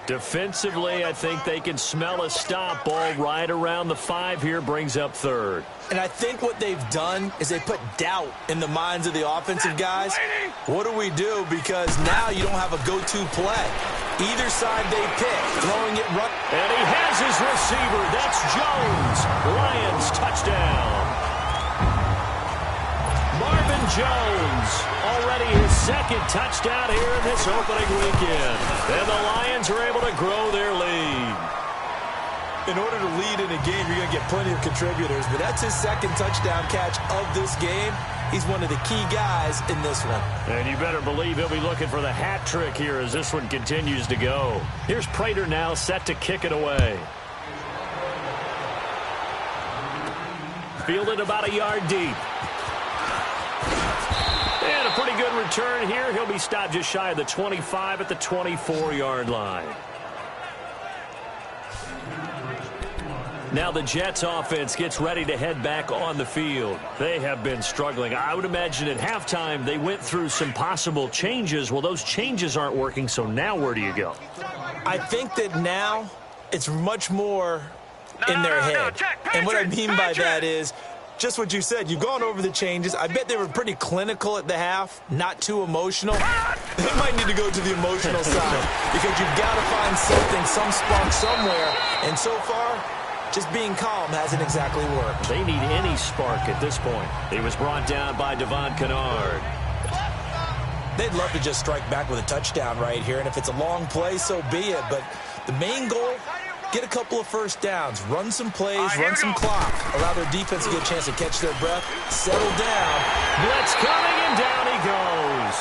Defensively, I think they can smell a stop. Ball right around the 5 here, brings up 3rd. And I think what they've done is they put doubt in the minds of the offensive guys. What do we do? Because now you don't have a go-to play. Either side they pick, throwing it right. And he has his receiver. That's Jones. Lions touchdown. Marvin Jones, already his 2nd touchdown here in this opening weekend. And the Lions are able to grow their lead. In order to lead in a game, you're going to get plenty of contributors, but that's his 2nd touchdown catch of this game. He's one of the key guys in this one. And you better believe he'll be looking for the hat trick here as this one continues to go. Here's Prater now set to kick it away. Fielded about a yard deep. And a pretty good return here. He'll be stopped just shy of the 25 at the 24-yard line. Now the Jets offense gets ready to head back on the field. They have been struggling. I would imagine at halftime they went through some possible changes. Well, those changes aren't working, so now where do you go? I think that now it's much more in their head. And what I mean by that is just what you said. You've gone over the changes. I bet they were pretty clinical at the half, not too emotional. They might need to go to the emotional side because you've got to find something, some spark somewhere. And so far, just being calm hasn't exactly worked. They need any spark at this point. He was brought down by Devon Kennard. They'd love to just strike back with a touchdown right here, and if it's a long play, so be it. But the main goal, get a couple of first downs, run some plays, run some clock, allow their defense to get a chance to catch their breath, settle down. Blitz coming, and down he goes.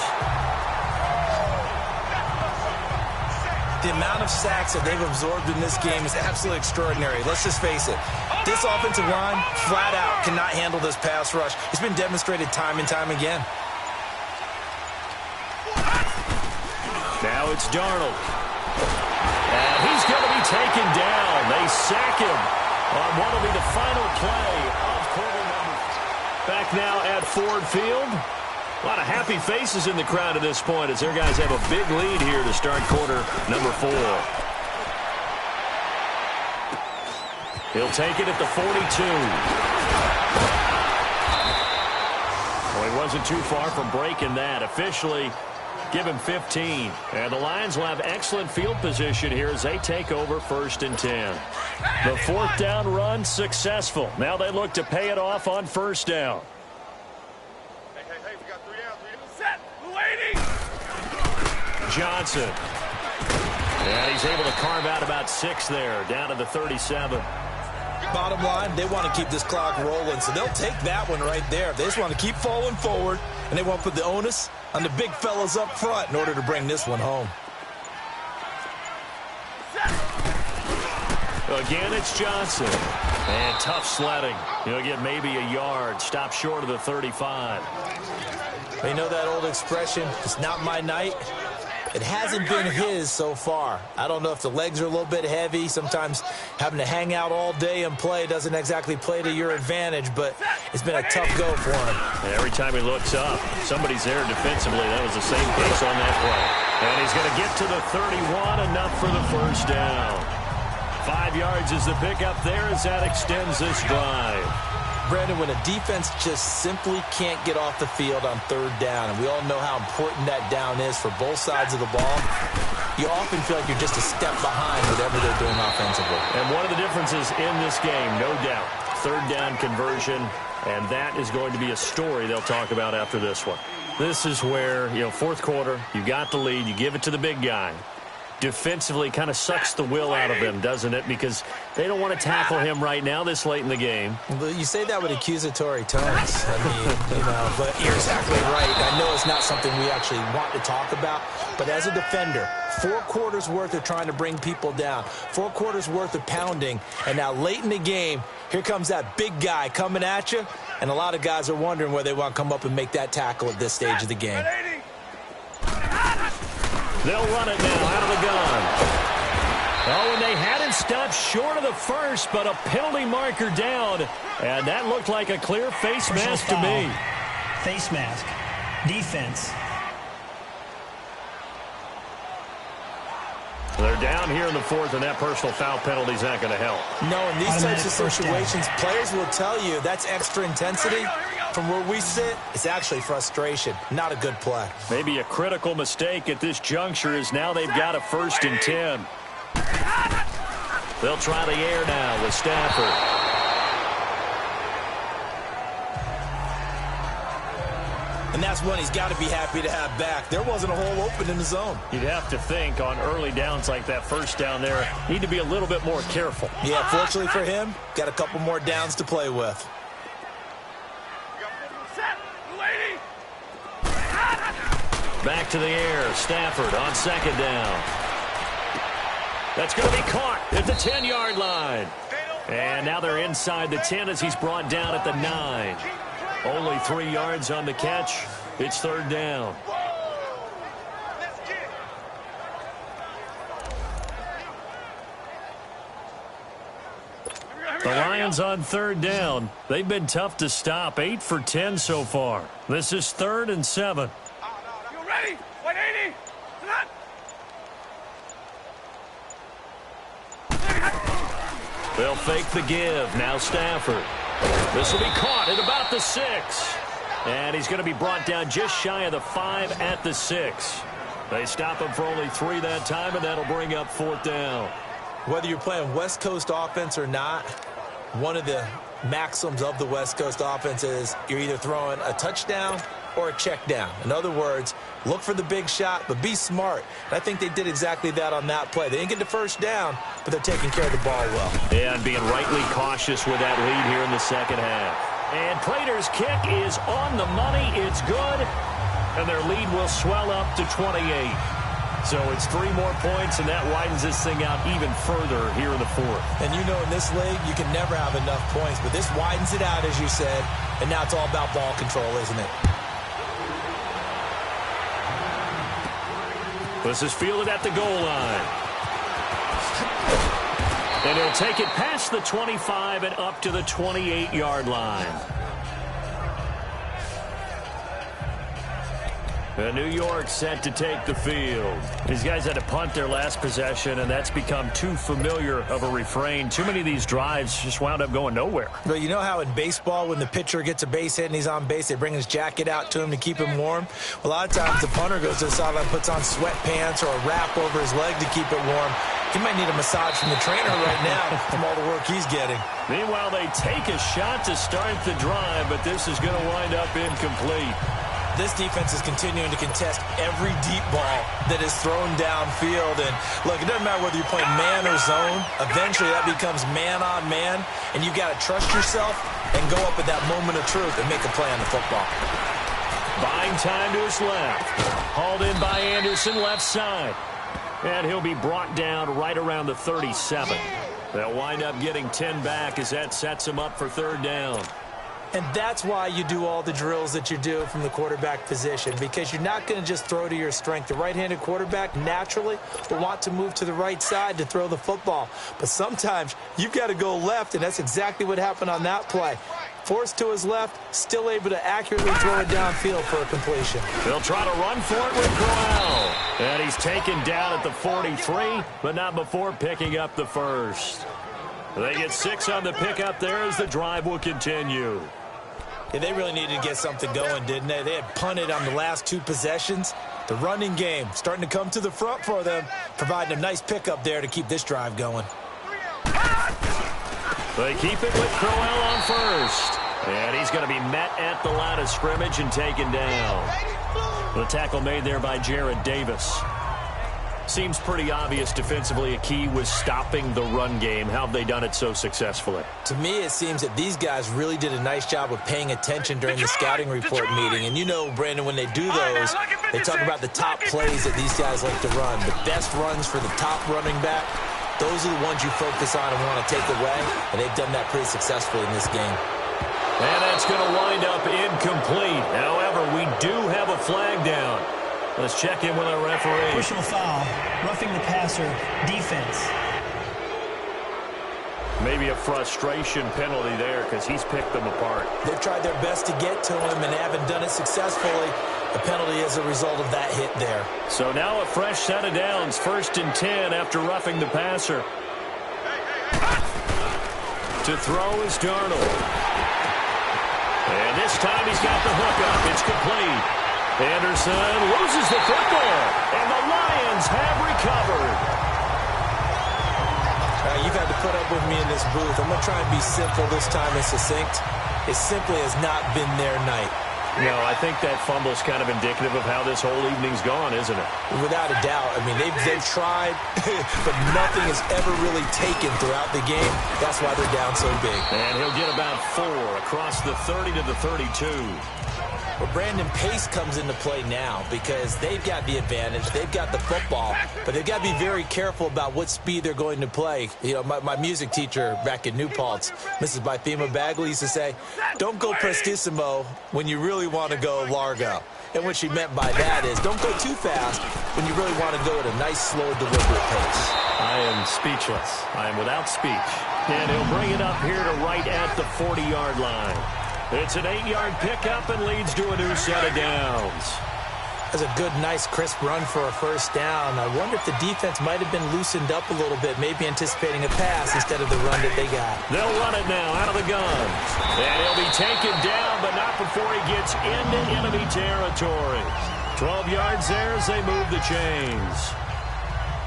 The amount of sacks that they've absorbed in this game is absolutely extraordinary. Let's just face it. This offensive line, flat out, cannot handle this pass rush. It's been demonstrated time and time again. Now it's Darnold. And he's going to be taken down. They sack him on what will be the final play of quarter number. Back now at Ford Field. A lot of happy faces in the crowd at this point as their guys have a big lead here to start quarter number 4. He'll take it at the 42. Well, he wasn't too far from breaking that. Officially, give him 15. And the Lions will have excellent field position here as they take over 1st and 10. The 4th down run successful. Now they look to pay it off on 1st down. Johnson. And he's able to carve out about 6 there, down to the 37. Bottom line, they want to keep this clock rolling, so they'll take that one right there. They just want to keep falling forward, and they want to put the onus on the big fellas up front in order to bring this one home. Again, it's Johnson. And tough sledding. He'll get maybe a yard, stop short of the 35. They know that old expression, it's not my night. It hasn't been his so far. I don't know if the legs are a little bit heavy. Sometimes having to hang out all day and play doesn't exactly play to your advantage, but it's been a tough go for him. And every time he looks up, somebody's there defensively. That was the same case on that play. And he's going to get to the 31, enough for the first down. 5 yards is the pickup there as that extends this drive. Brandon, when a defense just simply can't get off the field on third down, and we all know how important that down is for both sides of the ball, you often feel like you're just a step behind whatever they're doing offensively. And one of the differences in this game, no doubt, third down conversion, and that is going to be a story they'll talk about after this one. This is where, fourth quarter, you got the lead, you give it to the big guy. Defensively kind of sucks the will out of him, doesn't it? Because they don't want to tackle him right now this late in the game. But you say that with accusatory tones. I mean, but you're exactly right. I know it's not something we actually want to talk about, but as a defender, 4 quarters worth of trying to bring people down, 4 quarters worth of pounding, and now late in the game, here comes that big guy coming at you, and a lot of guys are wondering where they want to come up and make that tackle at this stage of the game. They'll run it now out of the gun. Oh, and they had it stopped short of the first, but a penalty marker down. And that looked like a clear face mask to me. Face mask. Defense. They're down here in the fourth, and that personal foul penalty is not going to help. No, in these types of situations, players will tell you that's extra intensity. From where we sit, it's actually frustration. Not a good play. Maybe a critical mistake at this juncture is now they've got a 1st and 10. They'll try the air now with Stafford. And that's one he's got to be happy to have back. There wasn't a hole open in the zone. You'd have to think on early downs like that first down there, need to be a little bit more careful. Yeah, fortunately for him, got a couple more downs to play with. Back to the air. Stafford on 2nd down. That's going to be caught at the 10-yard line. And now they're inside the 10 as he's brought down at the 9. Only 3 yards on the catch. It's 3rd down. The Lions on 3rd down. They've been tough to stop. 8 for 10 so far. This is 3rd and 7. Ready? 180. They'll fake the give. Now Stafford. This will be caught at about the 6. And he's going to be brought down just shy of the 5 at the 6. They stop him for only 3 that time, and that'll bring up 4th down. Whether you're playing West Coast offense or not, one of the maxims of the West Coast offense is you're either throwing a touchdown or a check down. In other words, look for the big shot, but be smart. And I think they did exactly that on that play. They didn't get the first down, but they're taking care of the ball well. Yeah, and being rightly cautious with that lead here in the second half. And Prater's kick is on the money. It's good. And their lead will swell up to 28. So it's 3 more points, and that widens this thing out even further here in the fourth. And you know in this league, you can never have enough points, but this widens it out, as you said, and now it's all about ball control, isn't it? This is fielded at the goal line. And he'll take it past the 25 and up to the 28-yard line. And New York set to take the field. These guys had to punt their last possession, and that's become too familiar of a refrain. Too many of these drives just wound up going nowhere. But you know how in baseball, when the pitcher gets a base hit and he's on base, they bring his jacket out to him to keep him warm? Well, a lot of times the punter goes to the sideline, puts on sweatpants or a wrap over his leg to keep it warm. He might need a massage from the trainer right now from all the work he's getting. Meanwhile, they take a shot to start the drive, but this is going to wind up incomplete. This defense is continuing to contest every deep ball that is thrown downfield. And, look, it doesn't matter whether you're playing man or zone. Eventually, that becomes man-on-man, and you've got to trust yourself and go up at that moment of truth and make a play on the football. Buying time to his left. Hauled in by Anderson, left side. And he'll be brought down right around the 37. They'll wind up getting 10 back as that sets him up for 3rd down. And that's why you do all the drills that you do from the quarterback position, because you're not going to just throw to your strength. The right-handed quarterback naturally will want to move to the right side to throw the football. But sometimes you've got to go left, and that's exactly what happened on that play. Forced to his left, still able to accurately throw it downfield for a completion. They'll try to run for it with Crowell. And he's taken down at the 43, but not before picking up the first. They get 6 on the pickup there as the drive will continue. Yeah, they really needed to get something going, didn't they? They had punted on the last 2 possessions. The running game starting to come to the front for them, providing a nice pickup there to keep this drive going. They keep it with Crowell on first. And he's going to be met at the line of scrimmage and taken down. The tackle made there by Jared Davis. Seems pretty obvious defensively a key was stopping the run game. How have they done it so successfully? To me, it seems that these guys really did a nice job of paying attention during the scouting report meeting. And you know, Brandon, when they do those, they talk about the top plays that these guys like to run. The best runs for the top running back, those are the ones you focus on and want to take away. And they've done that pretty successfully in this game. And that's going to wind up incomplete. However, we do have a flag down. Let's check in with our referee. Personal foul, roughing the passer, defense. Maybe a frustration penalty there because he's picked them apart. They've tried their best to get to him and haven't done it successfully. The penalty is a result of that hit there. So now a fresh set of downs, 1st and 10 after roughing the passer. To throw is Darnold. And this time he's got the hook up. It's complete. Anderson loses the football, and the Lions have recovered. You've had to put up with me in this booth. I'm going to try and be simple this time and succinct. It simply has not been their night. No, I think that fumble's kind of indicative of how this whole evening's gone, isn't it? Without a doubt. I mean, they've tried, but nothing has ever really taken throughout the game. That's why they're down so big. And he'll get about 4 across the 30 to the 32. Well, Brandon, pace comes into play now because they've got the advantage. They've got the football, but they've got to be very careful about what speed they're going to play. You know, my music teacher back in New Paltz, Mrs. Bythema Bagley, used to say, don't go prestissimo when you really want to go largo. And what she meant by that is don't go too fast when you really want to go at a nice, slow, deliberate pace. I am speechless. I am without speech. And he'll bring it up here to right at the 40-yard line. It's an 8-yard pickup and leads to a new set of downs. That's a good, nice, crisp run for a first down. I wonder if the defense might have been loosened up a little bit, maybe anticipating a pass instead of the run that they got. They'll run it now out of the gun. And he'll be taken down, but not before he gets into enemy territory. 12 yards there as they move the chains.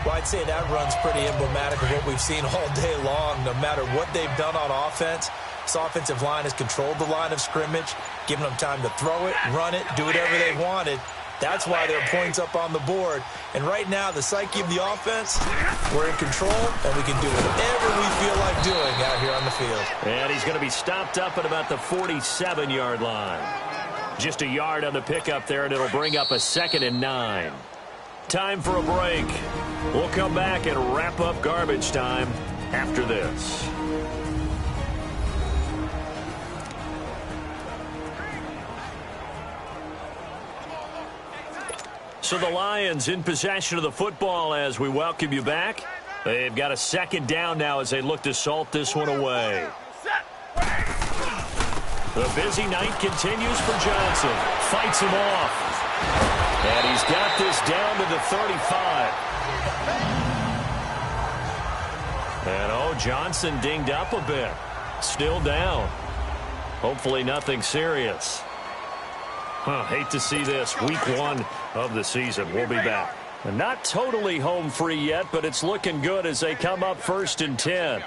Well, I'd say that run's pretty emblematic of what we've seen all day long. No matter what they've done on offense, this offensive line has controlled the line of scrimmage, giving them time to throw it, run it, do whatever they wanted. That's why there are points up on the board. And right now, the psyche of the offense, we're in control, and we can do whatever we feel like doing out here on the field. And he's going to be stopped up at about the 47-yard line. Just a yard on the pickup there, and it'll bring up a 2nd and 9. Time for a break. We'll come back and wrap up garbage time after this. So the Lions in possession of the football as we welcome you back. They've got a 2nd down now as they look to salt this one away. The busy night continues for Johnson. Fights him off. And he's got this down to the 35. And Johnson dinged up a bit. Still down. Hopefully nothing serious. Hate to see this. Week 1 of the season. We'll be back. And not totally home free yet, but it's looking good as they come up 1st and 10.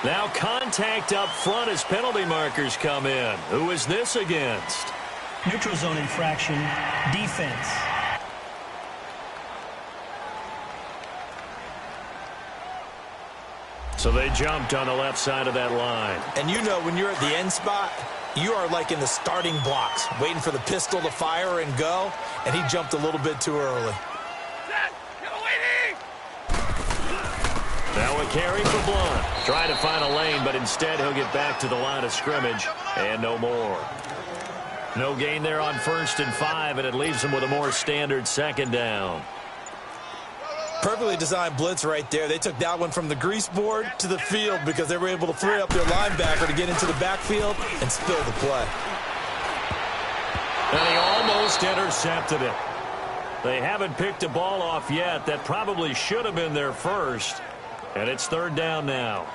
Now contact up front as penalty markers come in. Who is this against? Neutral zone infraction, defense. So they jumped on the left side of that line. And you know when you're at the end spot, you are like in the starting blocks, waiting for the pistol to fire and go, and he jumped a little bit too early. Now a carry for Blunt. Trying to find a lane, but instead he'll get back to the line of scrimmage and no more. No gain there on 1st and 5, and it leaves him with a more standard 2nd down. Perfectly designed blitz right there. They took that one from the grease board to the field because they were able to free up their linebacker to get into the backfield and spill the play. And he almost intercepted it. They haven't picked a ball off yet. That probably should have been their first. And it's 3rd down now.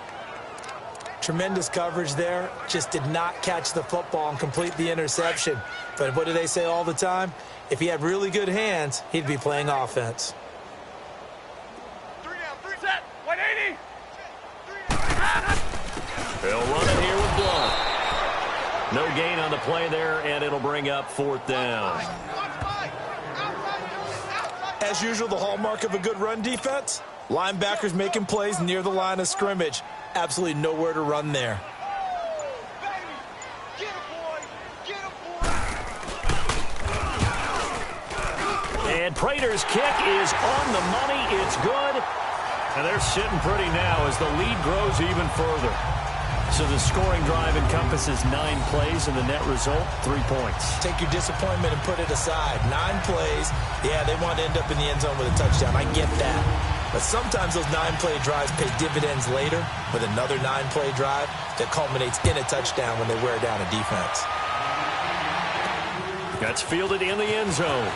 Tremendous coverage there. Just did not catch the football and complete the interception. But what do they say all the time? If he had really good hands, he'd be playing offense. 3 down, 3 set, 180. They'll run it here with Blunt. No gain on the play there, and it'll bring up 4th down. As usual, the hallmark of a good run defense, linebackers making plays near the line of scrimmage. Absolutely nowhere to run there. And Prater's kick is on the money. It's good. And they're sitting pretty now as the lead grows even further. So the scoring drive encompasses 9 plays, and the net result, 3 points. Take your disappointment and put it aside. 9 plays. Yeah, they want to end up in the end zone with a touchdown. I get that. But sometimes those 9-play drives pay dividends later with another 9-play drive that culminates in a touchdown when they wear down a defense. That's fielded in the end zone.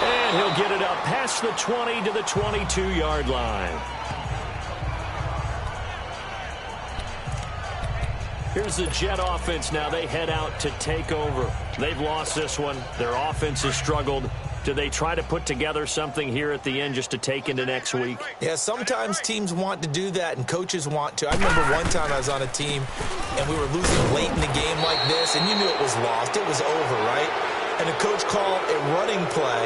And he'll get it up past the 20 to the 22-yard line. Here's the Jet offense now. They head out to take over. They've lost this one. Their offense has struggled. Do they try to put together something here at the end just to take into next week? Yeah, sometimes teams want to do that and coaches want to. I remember one time I was on a team and we were losing late in the game like this, and you knew it was lost. It was over, right? And the coach called a running play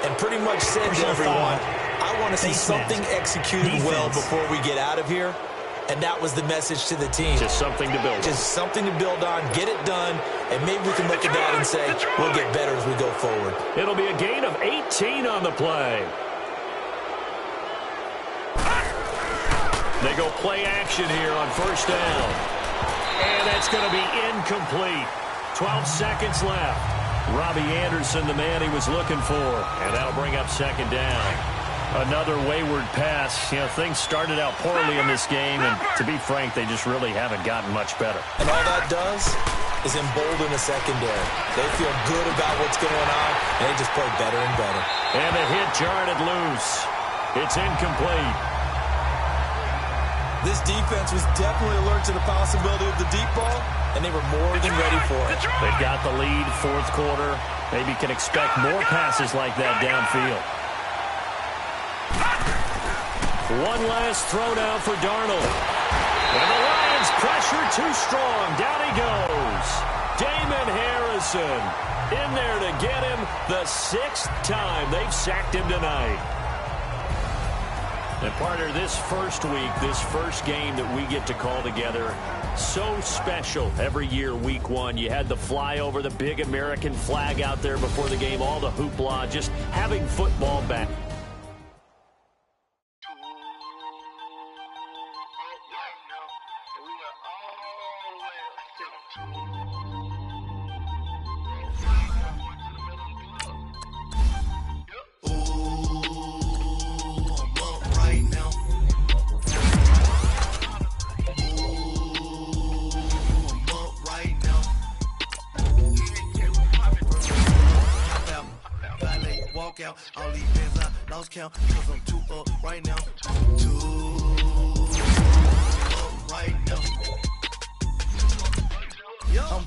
and pretty much said to everyone, I want to see something executed well before we get out of here. And that was the message to the team. Just something to build on. Just something to build on, get it done, and maybe we can look at that and say, we'll get better as we go forward. It'll be a gain of 18 on the play. They go play action here on 1st down. And that's going to be incomplete. 12 seconds left. Robbie Anderson, the man he was looking for. And that'll bring up 2nd down. Another wayward pass. You know, things started out poorly in this game, and to be frank, they just really haven't gotten much better. And all that does is embolden the secondary. They feel good about what's going on, and they just play better and better. And the hit jarred it loose. It's incomplete. This defense was definitely alert to the possibility of the deep ball, and they were more than ready for it. They've got the lead, 4th quarter. Maybe can expect more passes like that downfield. One last throw down for Darnold. And the Lions pressure too strong. Down he goes. Damon Harrison in there to get him the 6th time they've sacked him tonight. And partner, this first week, this first game that we get to call together, so special every year, week 1. You had the flyover, the big American flag out there before the game, all the hoopla, just having football back. All these bands I lost count, cause I'm 2 up right now. 2 up right now. I'm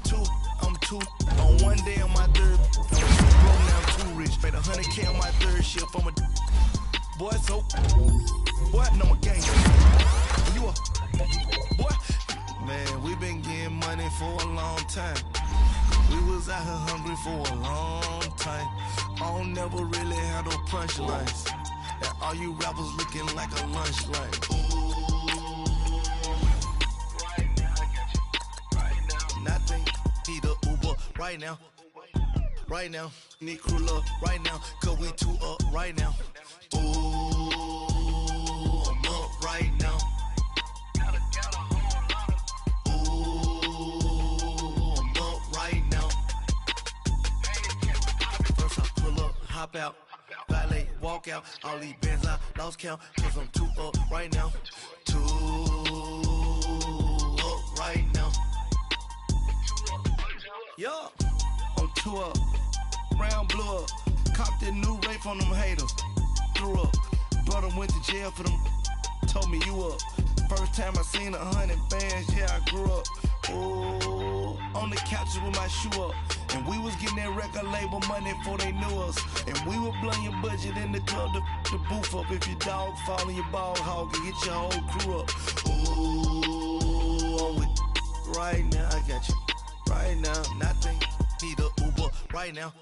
two. On one day on my 3rd. I'm 2 broke, now I'm 2 rich. Made 100K on my 3rd shift from a boy, so boy, no more gangster. You a boy? Man, we been getting money for a long time. We was out here hungry for a long time. I don't never really have no punchlines. And all you rappers looking like a lunch line. Right now, I got you. Right now. Nothing. Need a Uber right now. Right now. Need crew love right now. Cause we 2 up right now. Ooh. hop out, valet, walk out. All these bands I lost count, cause I'm too up right now. Too up right now. Yeah, I'm too up. Round blew up. Copped that new rape on them haters. Threw up. Brother went to jail for them. Told me you up. First time I seen 100 bands, yeah, I grew up. Ooh, on the couches with my shoe up. And we was getting that record label money before they knew us. And we were blowing your budget in the club to boof up. If your dog fall in your ball hog and get your whole crew up. Ooh, I'm with right now, I got you. Right now, nothing. Need a Uber right now.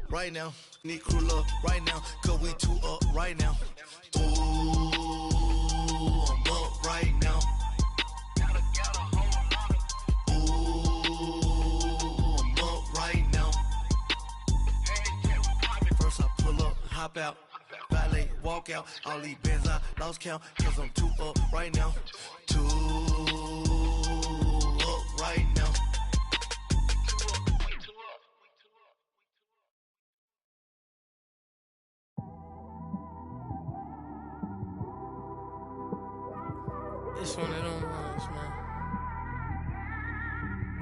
Right now, need crew love right now. Cause we too up right now. Ooh, I'm up right now. Hop out, valet, walk out. All these bands I lost count, cause I'm too up right now. Too up right now. It's one of them ones, man.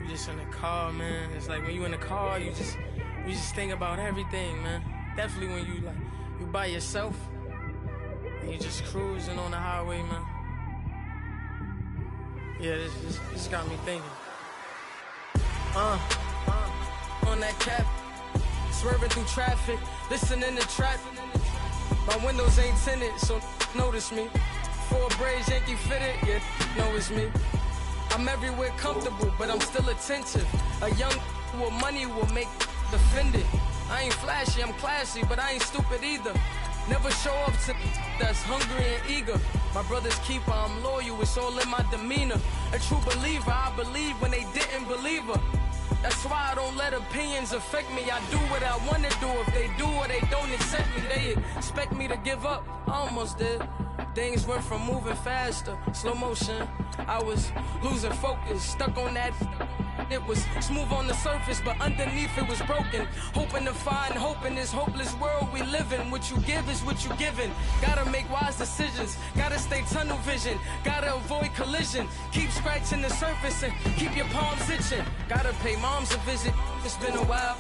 You just in the car, man. It's like when you in the car, you just think about everything, man. Definitely when you by yourself and you just cruising on the highway, man. Yeah, this got me thinking. On that cap, swerving through traffic, listening to trap. My windows ain't tinted, so notice me. 4 braids, Yankee fitted, yeah, know it's me. I'm everywhere comfortable, but I'm still attentive. A young with money will make offended. I ain't flashy, I'm classy, but I ain't stupid either. Never show up to that's hungry and eager. My brother's keeper, I'm loyal, it's all in my demeanor. A true believer, I believe when they didn't believe her. That's why I don't let opinions affect me. I do what I wanna do. If they do or they don't accept me, they expect me to give up. I almost did. Things went from moving faster, slow motion. I was losing focus, stuck on that. It was smooth on the surface, but underneath it was broken. Hoping to find hope in this hopeless world we live in. What you give is what you given. Gotta make wise decisions. Gotta stay tunnel vision. Gotta avoid collision. Keep scratching the surface and keep your palms itching. Gotta pay moms a visit. It's been a while.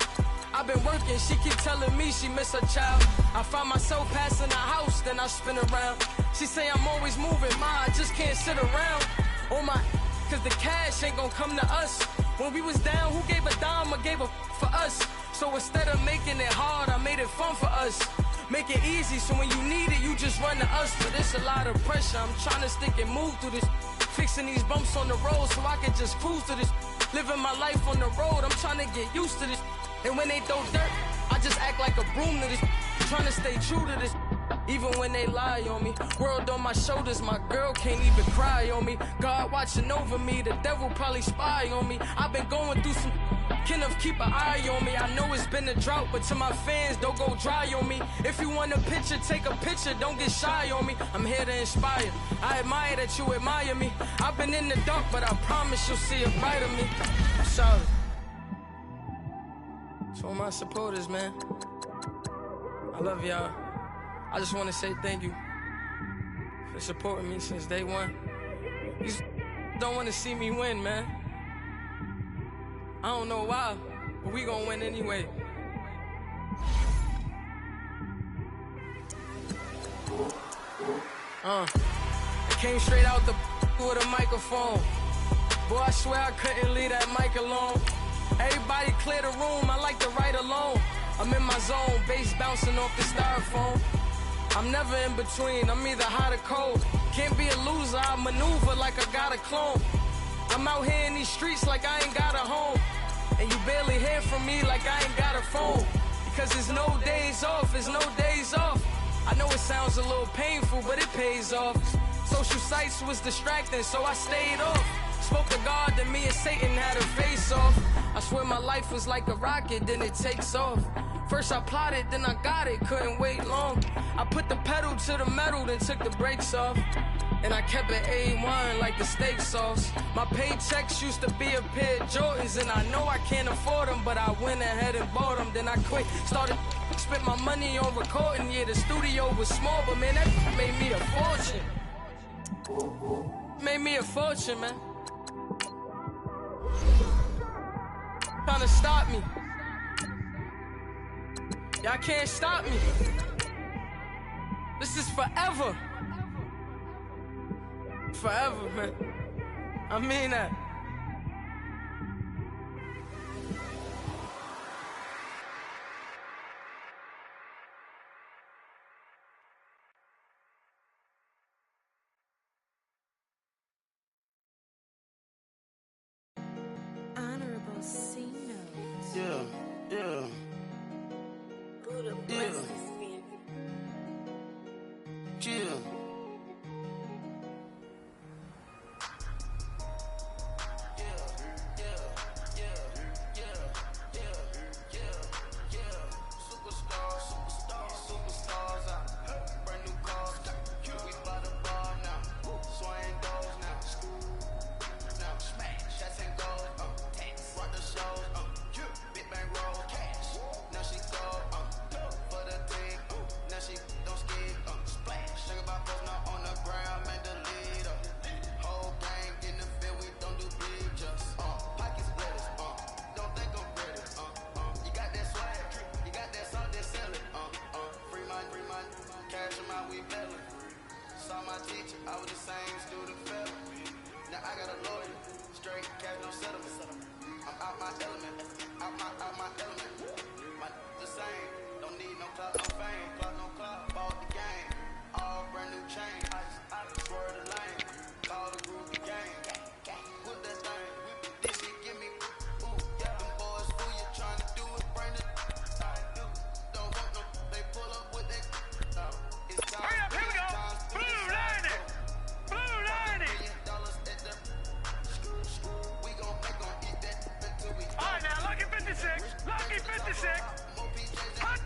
I've been working, she keep telling me she miss her child. I find myself passing the house, then I spin around. She say I'm always moving, ma, I just can't sit around. Oh my, cause the cash ain't gonna come to us. When we was down, who gave a dime or gave a for us? So instead of making it hard, I made it fun for us. Make it easy, so when you need it, you just run to us. But it's a lot of pressure, I'm trying to stick and move through this. Fixing these bumps on the road so I can just cruise to this. Living my life on the road, I'm trying to get used to this. And when they throw dirt, I just act like a broom to this. Trying to stay true to this. Even when they lie on me. World on my shoulders, my girl can't even cry on me. God watching over me, the devil probably spy on me. I've been going through some, can of keep an eye on me. I know it's been a drought, but to my fans, don't go dry on me. If you want a picture, take a picture, don't get shy on me. I'm here to inspire, I admire that you admire me. I've been in the dark, but I promise you'll see a bright of me. I'm sorry. To all my supporters, man, I love y'all. I just want to say thank you for supporting me since day one. You don't want to see me win, man. I don't know why, but we gonna win anyway. I came straight out the with a microphone. Boy, I swear I couldn't leave that mic alone. Everybody clear the room, I like to write alone. I'm in my zone, bass bouncing off the styrofoam. I'm never in between, I'm either hot or cold. Can't be a loser, I maneuver like I got a clone. I'm out here in these streets like I ain't got a home. And you barely hear from me like I ain't got a phone. Because there's no days off, there's no days off. I know it sounds a little painful, but it pays off. Social sites was distracting, so I stayed off. Spoke to God, then me and Satan had a face off. I swear my life was like a rocket, then it takes off. First I plotted, then I got it, couldn't wait long. I put the pedal to the metal, then took the brakes off. And I kept it A1 like the steak sauce. My paychecks used to be a pair of Jordans, and I know I can't afford them, but I went ahead and bought them. Then I quit, started, spent my money on recording. Yeah, the studio was small, but man, that made me a fortune. Made me a fortune, man. Trying to stop me. Y'all can't stop me. This is forever. Forever, man. I mean that. Honorable C notes. Yeah, yeah. Buddha bless this family. Yeah. I was the same student fella. Now I got a lawyer, straight cash, no settlement. I'm out my element, out my element. My the same, don't need no clout, no fame, no clout, bought the game, all brand new chain. I swear the lane, call the group the game. Put that thing, this shit give me, ooh, yeah. Them boys who you trying to do it, bring it. I do, don't want no, they pull up with that. It's time. Hurry up, here we go. Blue lining. Blue lining. All right, now, lucky 56. Lucky 56. Hut.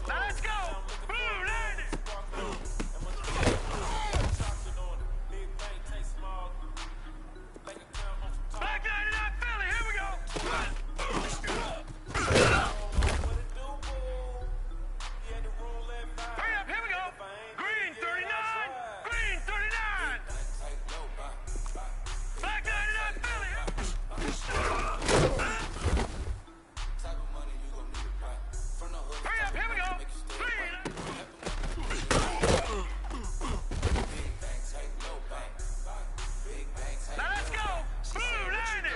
Now let's go. Blue, land it. Black 99 Philly, here we go. Hurry up, here we go. Green 39, green 39. Black 99 Philly. Hurry up, here we go. Green. Now let's go. Blue, land it.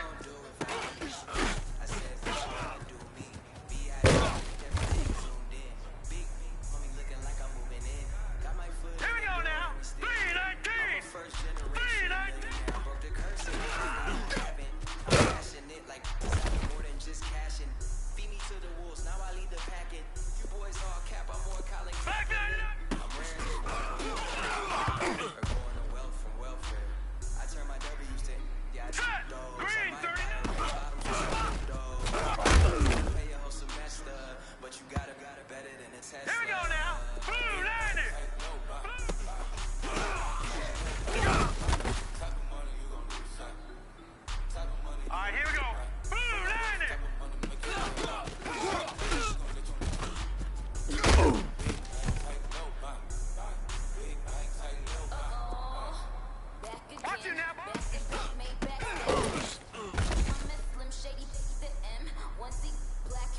Here we go now. 319. 319. Black 99. Set. Green 39. Here we go now. Blue, land it. All right, here we go. Blue, land it. Watch it now, boy.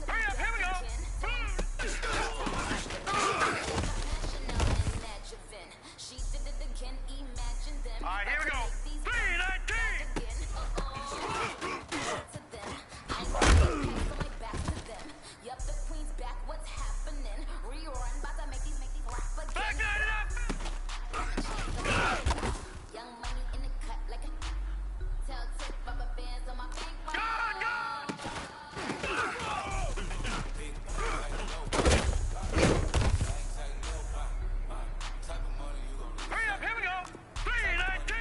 Hurry up, here we go. All right, here we go. 319. Black 99. Gone, gone. Hurry up, here we go. 319.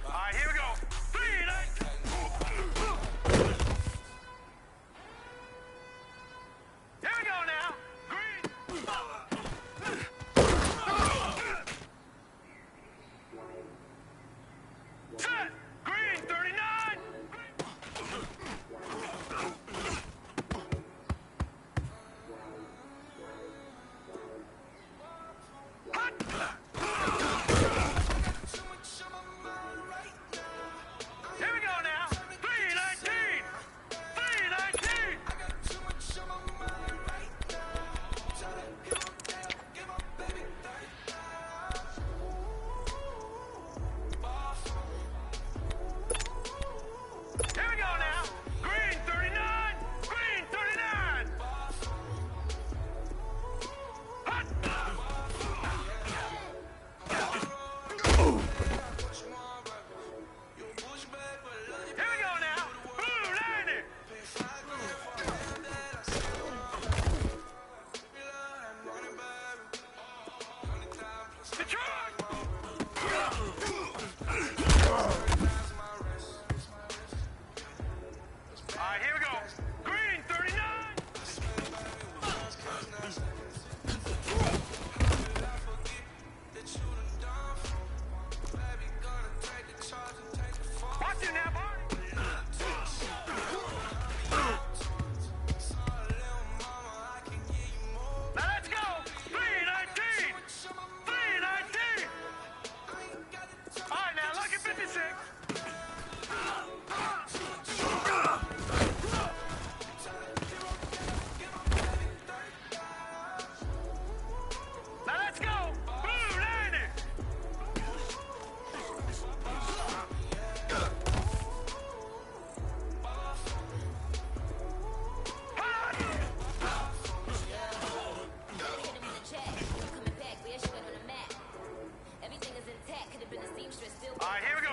All right, here we go. 319. Here we go now. Green. Set. Green 39. Here we go now. 319. 319. Here we go now. Green 39. Green 39. Hot. Here we go now. Blue, land it. Detroit. All right, here we go. Green 39. Watch it now, boy. Now let's go. 319. 319. All right, now lucky 56. Now let's go. Blue, land it. All right, here we go.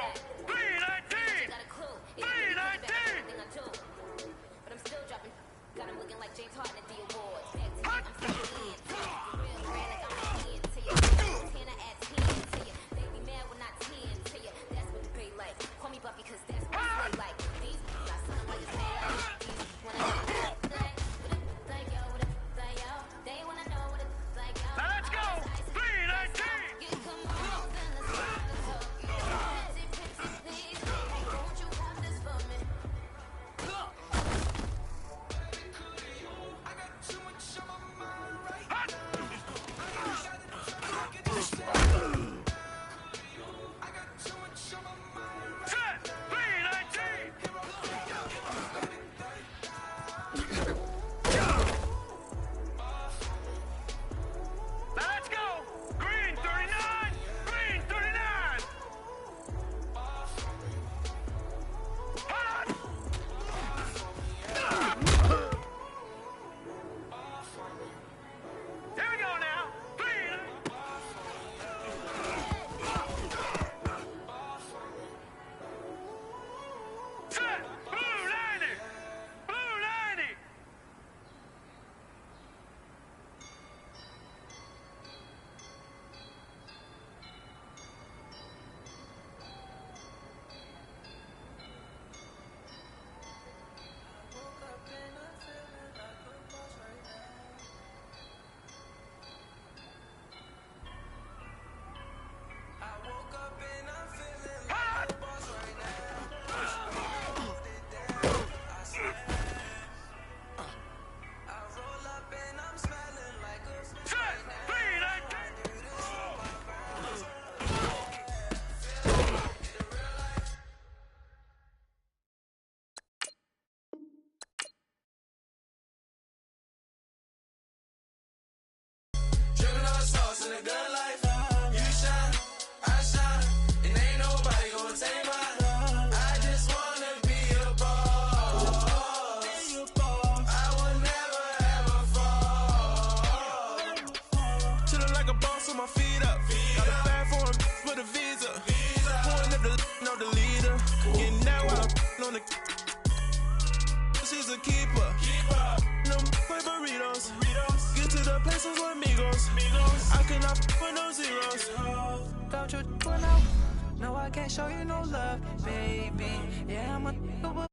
good life. You shine, I shine, and ain't nobody gonna take mine. I just wanna be a boss. I will never ever fall. Chillin' like a boss with my feet up. Got a bag for him with a visa. Pulling up the know the leader. Getting that while I'm on the. She's a keeper. No play burritos. Get to the pesos with amigos. I cannot with no zeros. Don't you pull out? No, I can't show you no love, baby. Yeah, I'm a